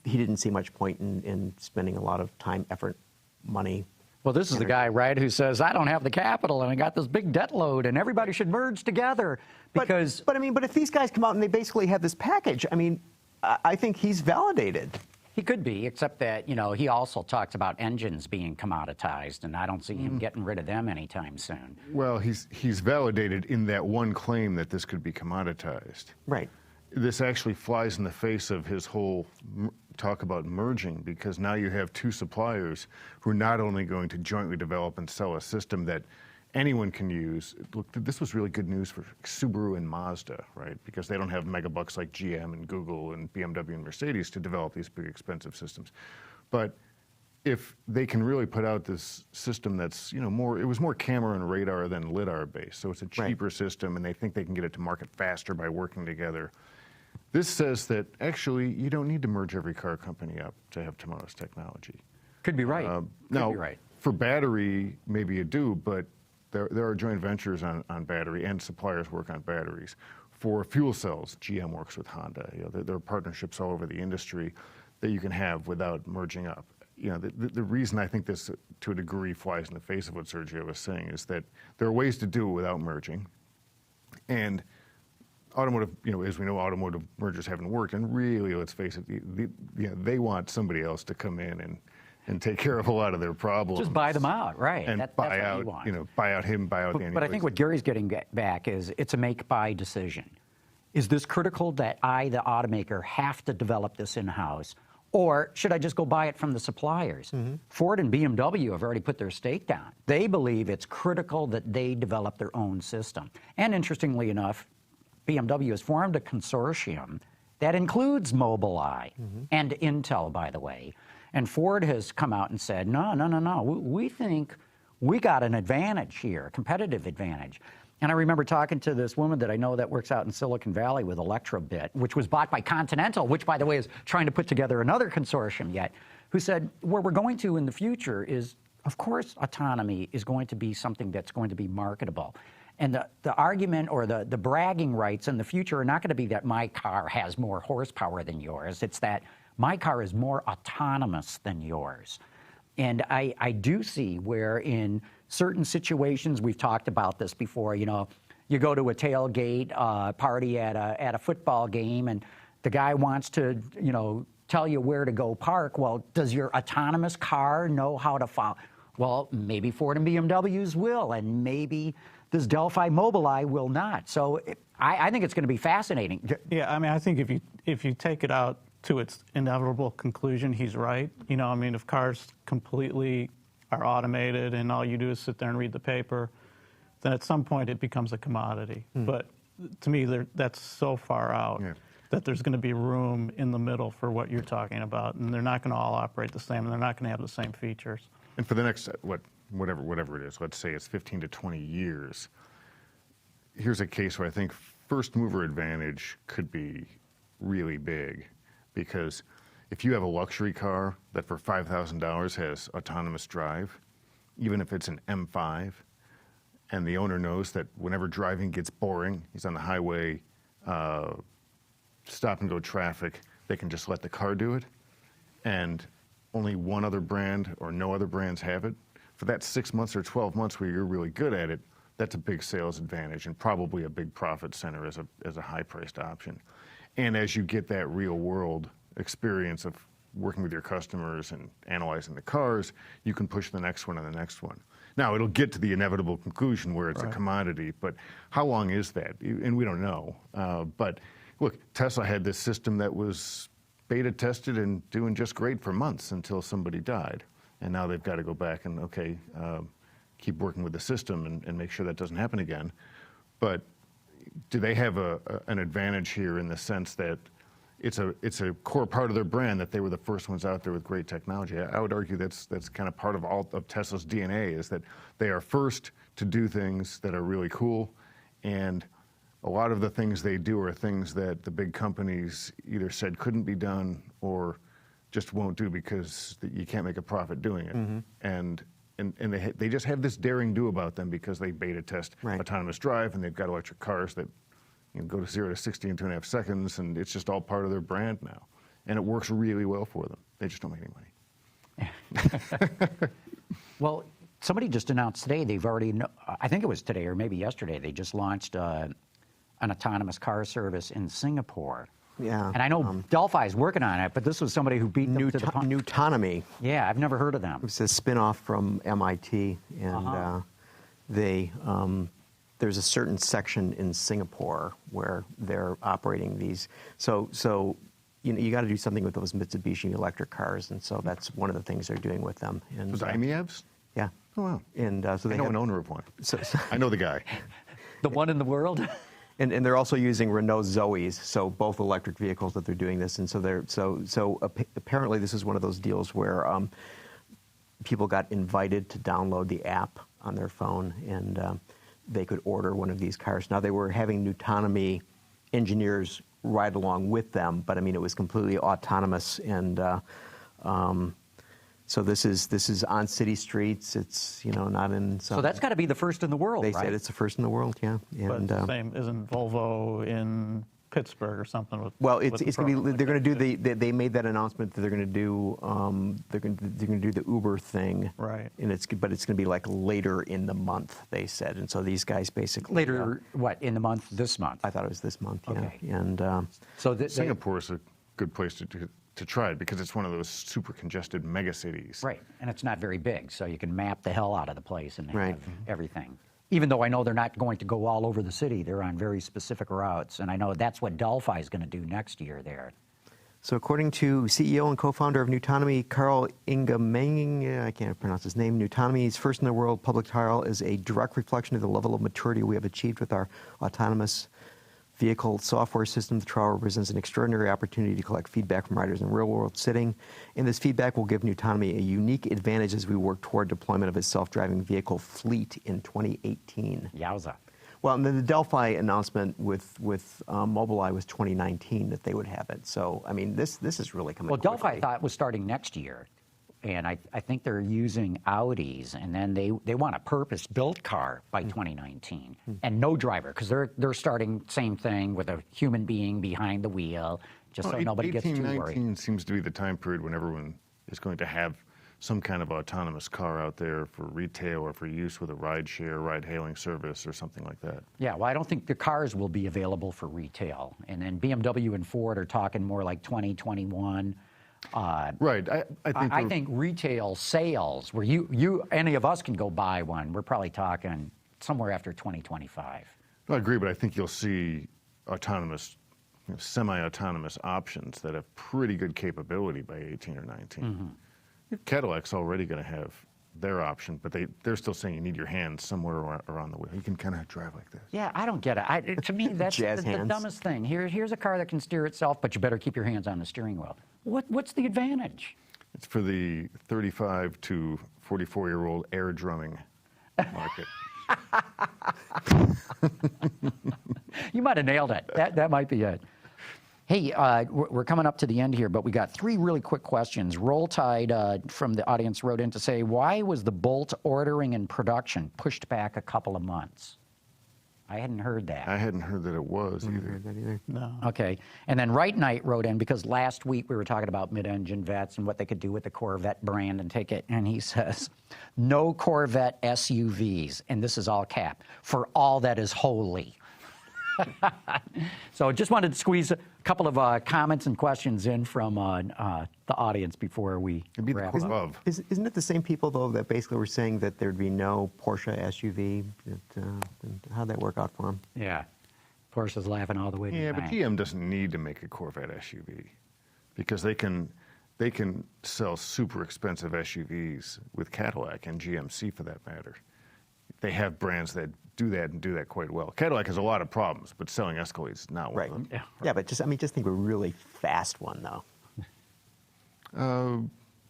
he didn't see much point in spending a lot of time, effort, money.
Well, this is the guy, right, who says, I don't have the capital and I got this big debt load and everybody should merge together because...
But if these guys come out and they basically have this package, I mean, I think he's validated.
He could be, except that, he also talks about engines being commoditized, and I don't see him getting rid of them anytime soon.
Well, he's validated in that one claim that this could be commoditized.
Right.
This actually flies in the face of his whole talk about merging, because now you have two suppliers who are not only going to jointly develop and sell a system that anyone can use. Look, this was really good news for Subaru and Mazda, right? Because they don't have megabucks like GM and Google and BMW and Mercedes to develop these big expensive systems. But if they can really put out this system that's, it was more camera and radar than lidar based, so it's a cheaper system, and they think they can get it to market faster by working together. This says that actually you don't need to merge every car company up to have tomorrow's technology.
Could be right.
Now,
be right.
For battery, maybe you do, but there are joint ventures on battery, and suppliers work on batteries. For fuel cells, GM works with Honda. There are partnerships all over the industry that you can have without merging up. The reason I think this, to a degree, flies in the face of what Sergio was saying is that there are ways to do it without merging. And automotive, as we know, automotive mergers haven't worked. And really, let's face it, they want somebody else to come in and take care of a lot of their problems.
Just buy them out, right?
And buy out, buy out him, buy out the.
But I think what Gary's getting back is it's a make-buy decision. Is this critical that I, the automaker, have to develop this in-house? Or should I just go buy it from the suppliers? Ford and BMW have already put their stake down. They believe it's critical that they develop their own system. And interestingly enough, BMW has formed a consortium that includes Mobileye and Intel, by the way. And Ford has come out and said, no. We think we got an advantage here, a competitive advantage. And I remember talking to this woman that I know that works out in Silicon Valley with Electrobit, which was bought by Continental, which, by the way, is trying to put together another consortium yet, who said, where we're going to in the future is, of course, autonomy is going to be something that's going to be marketable. And the argument or the bragging rights in the future are not going to be that my car has more horsepower than yours. It's that my car is more autonomous than yours. And I do see where in certain situations, we've talked about this before, you go to a tailgate party at a football game and the guy wants to, tell you where to go park. Well, does your autonomous car know how to follow? Well, maybe Ford and BMWs will, and maybe this Delphi Mobileye will not. So I think it's going to be fascinating.
Yeah, I mean, I think if you take it out to its inevitable conclusion, he's right. You know, I mean, if cars completely are automated and all you do is sit there and read the paper, then at some point it becomes a commodity. But to me, that's so far out that there's going to be room in the middle for what you're talking about, and they're not going to all operate the same, and they're not going to have the same features.
And for the next, whatever it is, let's say it's 15 to 20 years, here's a case where I think first mover advantage could be really big, because if you have a luxury car that for $5,000 has autonomous drive, even if it's an M5, and the owner knows that whenever driving gets boring, he's on the highway, stop and go traffic, they can just let the car do it, and only one other brand or no other brands have it, for that 6 months or 12 months where you're really good at it, that's a big sales advantage and probably a big profit center as a high-priced option. And as you get that real-world experience of working with your customers and analyzing the cars, you can push the next one and the next one. Now, it'll get to the inevitable conclusion where it's a commodity, but how long is that? And we don't know. But look, Tesla had this system that was beta tested and doing just great for months until somebody died. And now they've got to go back and, keep working with the system and make sure that doesn't happen again. But do they have an advantage here in the sense that it's a core part of their brand that they were the first ones out there with great technology? I would argue that's kind of part of all of Tesla's DNA, is that they are first to do things that are really cool, and a lot of the things they do are things that the big companies either said couldn't be done or just won't do because you can't make a profit doing it. And they just have this daring do about them because they beta test autonomous drive, and they've got electric cars that go to 0 to 60 in 2.5 seconds, and it's just all part of their brand now. And it works really well for them. They just don't make any money.
Well, somebody just announced today they've already, I think it was today or maybe yesterday, they just launched an autonomous car service in Singapore.
Yeah.
And I know Delphi's working on it, but this was somebody who beat them to the punch.
Autonomy.
Yeah, I've never heard of them.
It's a spin-off from MIT, and there's a certain section in Singapore where they're operating these. So you got to do something with those Mitsubishi electric cars, and so that's one of the things they're doing with them. And
Was IMEAVs?
Yeah.
Oh, wow.
And so they
I know
have
an owner of one.
So,
I know the guy.
The one in the world?
And they're also using Renault Zoes, so both electric vehicles that they're doing this. And so apparently this is one of those deals where people got invited to download the app on their phone, and they could order one of these cars. Now, they were having Autonomy engineers ride along with them, but I mean, it was completely autonomous, and so this is on city streets. It's not in.
So that's got to be the first in the world,
They
right?
said it's the first in the world, yeah.
But the same isn't Volvo in Pittsburgh or something with.
Well,
with
it's going to be. They're going to do they made that announcement that they're going to do. They're going to do the Uber thing.
Right.
And it's going to be like later in the month, they said. And so these guys basically
Later, what, in the month? This month?
I thought it was this month. Yeah.
Okay.
And
So
Singapore is a good place to try it because it's one of those super congested mega cities.
right, and it's not very big, so you can map the hell out of the place and
Right.
have everything. Even though I know they're not going to go all over the city, they're on very specific routes, and I know that's what Delphi is going to do next year there.
So according to CEO and co-founder of Autonomy, Carl Ingemeng, I can't pronounce his name, Autonomy's first in the world public trial is a direct reflection of the level of maturity we have achieved with our autonomous vehicle software system. The trial represents an extraordinary opportunity to collect feedback from riders in real-world setting, and this feedback will give Autonomy a unique advantage as we work toward deployment of its self-driving vehicle fleet in 2018.
Yowza.
Well, and then the Delphi announcement with Mobileye was 2019 that they would have it. So, I mean, this is really coming
Well, Delphi
quickly.
thought was starting next year, and I think they're using Audis, and then they want a purpose-built car by 2019, and no driver, because they're starting same thing with a human being behind the wheel, just so nobody gets too
19
worried.
seems to be the time period when everyone is going to have some kind of autonomous car out there for retail or for use with a ride-hailing service or something like that.
Yeah, well, I don't think the cars will be available for retail, and then BMW and Ford are talking more like 2021.
Right.
I think retail sales, where any of us can go buy one, we're probably talking somewhere after 2025.
I agree, but I think you'll see autonomous, semi-autonomous options that have pretty good capability by 18 or 19.
Mm-hmm.
Cadillac's already going to have their option, but they're still saying you need your hands somewhere around the wheel. You can kind of drive like this.
Yeah, I don't get it. To me, that's the dumbest thing. Here's a car that can steer itself, but you better keep your hands on the steering wheel. What's the advantage?
It's for the 35 to 44-year-old air drumming market.
You might have nailed it. That might be it. Hey, we're coming up to the end here, but we got 3 really quick questions. Roll Tide from the audience wrote in to say, why was the Bolt ordering and production pushed back a couple of months? I hadn't heard that.
I hadn't heard that it was either.
Heard that either.
No.
Okay. And then Right Knight wrote in, because last week we were talking about mid-engine vets and what they could do with the Corvette brand and take it, and he says, no Corvette SUVs, and this is all cap, for all that is holy. So just wanted to squeeze a couple of comments and questions in from the audience before we wrap up.
Isn't it the same people, though, that basically were saying that there'd be no Porsche SUV? How'd that work out for them?
Yeah. Porsche's laughing all the way to the
but
bank.
GM doesn't need to make a Corvette SUV because they can sell super expensive SUVs with Cadillac and GMC for that matter. They have brands that do that and do that quite well. Cadillac has a lot of problems, but selling Escalades is not one of them.
Yeah, but just think of a really fast one, though.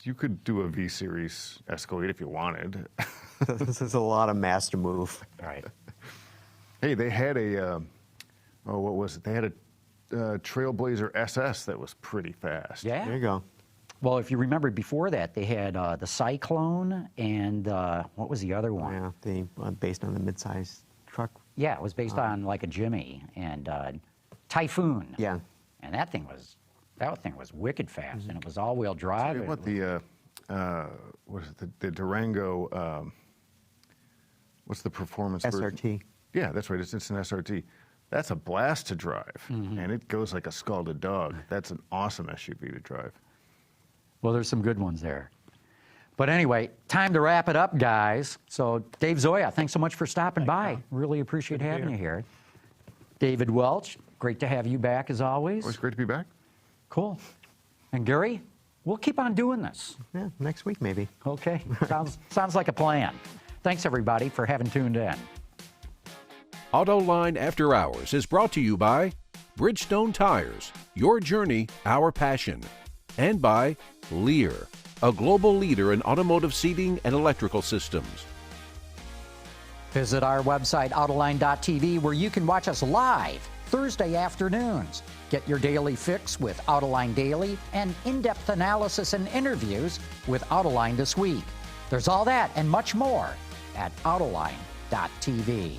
You could do a V-Series Escalade if you wanted.
This is a lot of mass to move.
Right.
Hey, they had what was it? They had a Trailblazer SS that was pretty fast.
Yeah.
There you go.
Well, if you remember before that, they had the Cyclone and what was the other one?
Yeah, based on the midsize truck.
Yeah, it was based on like a Jimmy and Typhoon.
Yeah.
And that thing was wicked fast, and it was all-wheel drive.
What what is it? The Durango? What's the performance
SRT.
version? Yeah, that's right. It's an SRT. That's a blast to drive, and it goes like a scalded dog. That's an awesome SUV to drive.
Well, there's some good ones there. But anyway, time to wrap it up, guys. So, Dave Zoia, thanks so much for stopping by. Really appreciate having you here. David Welch, great to have you back as always.
Always great to be back.
Cool. And Gary, we'll keep on doing this.
Yeah, next week maybe.
Okay. Sounds like a plan. Thanks, everybody, for having tuned in.
Autoline After Hours is brought to you by Bridgestone Tires, your journey, our passion, and by Lear, a global leader in automotive seating and electrical systems.
Visit our website, Autoline.tv, where you can watch us live Thursday afternoons. Get your daily fix with Autoline Daily and in-depth analysis and interviews with Autoline This Week. There's all that and much more at Autoline.tv.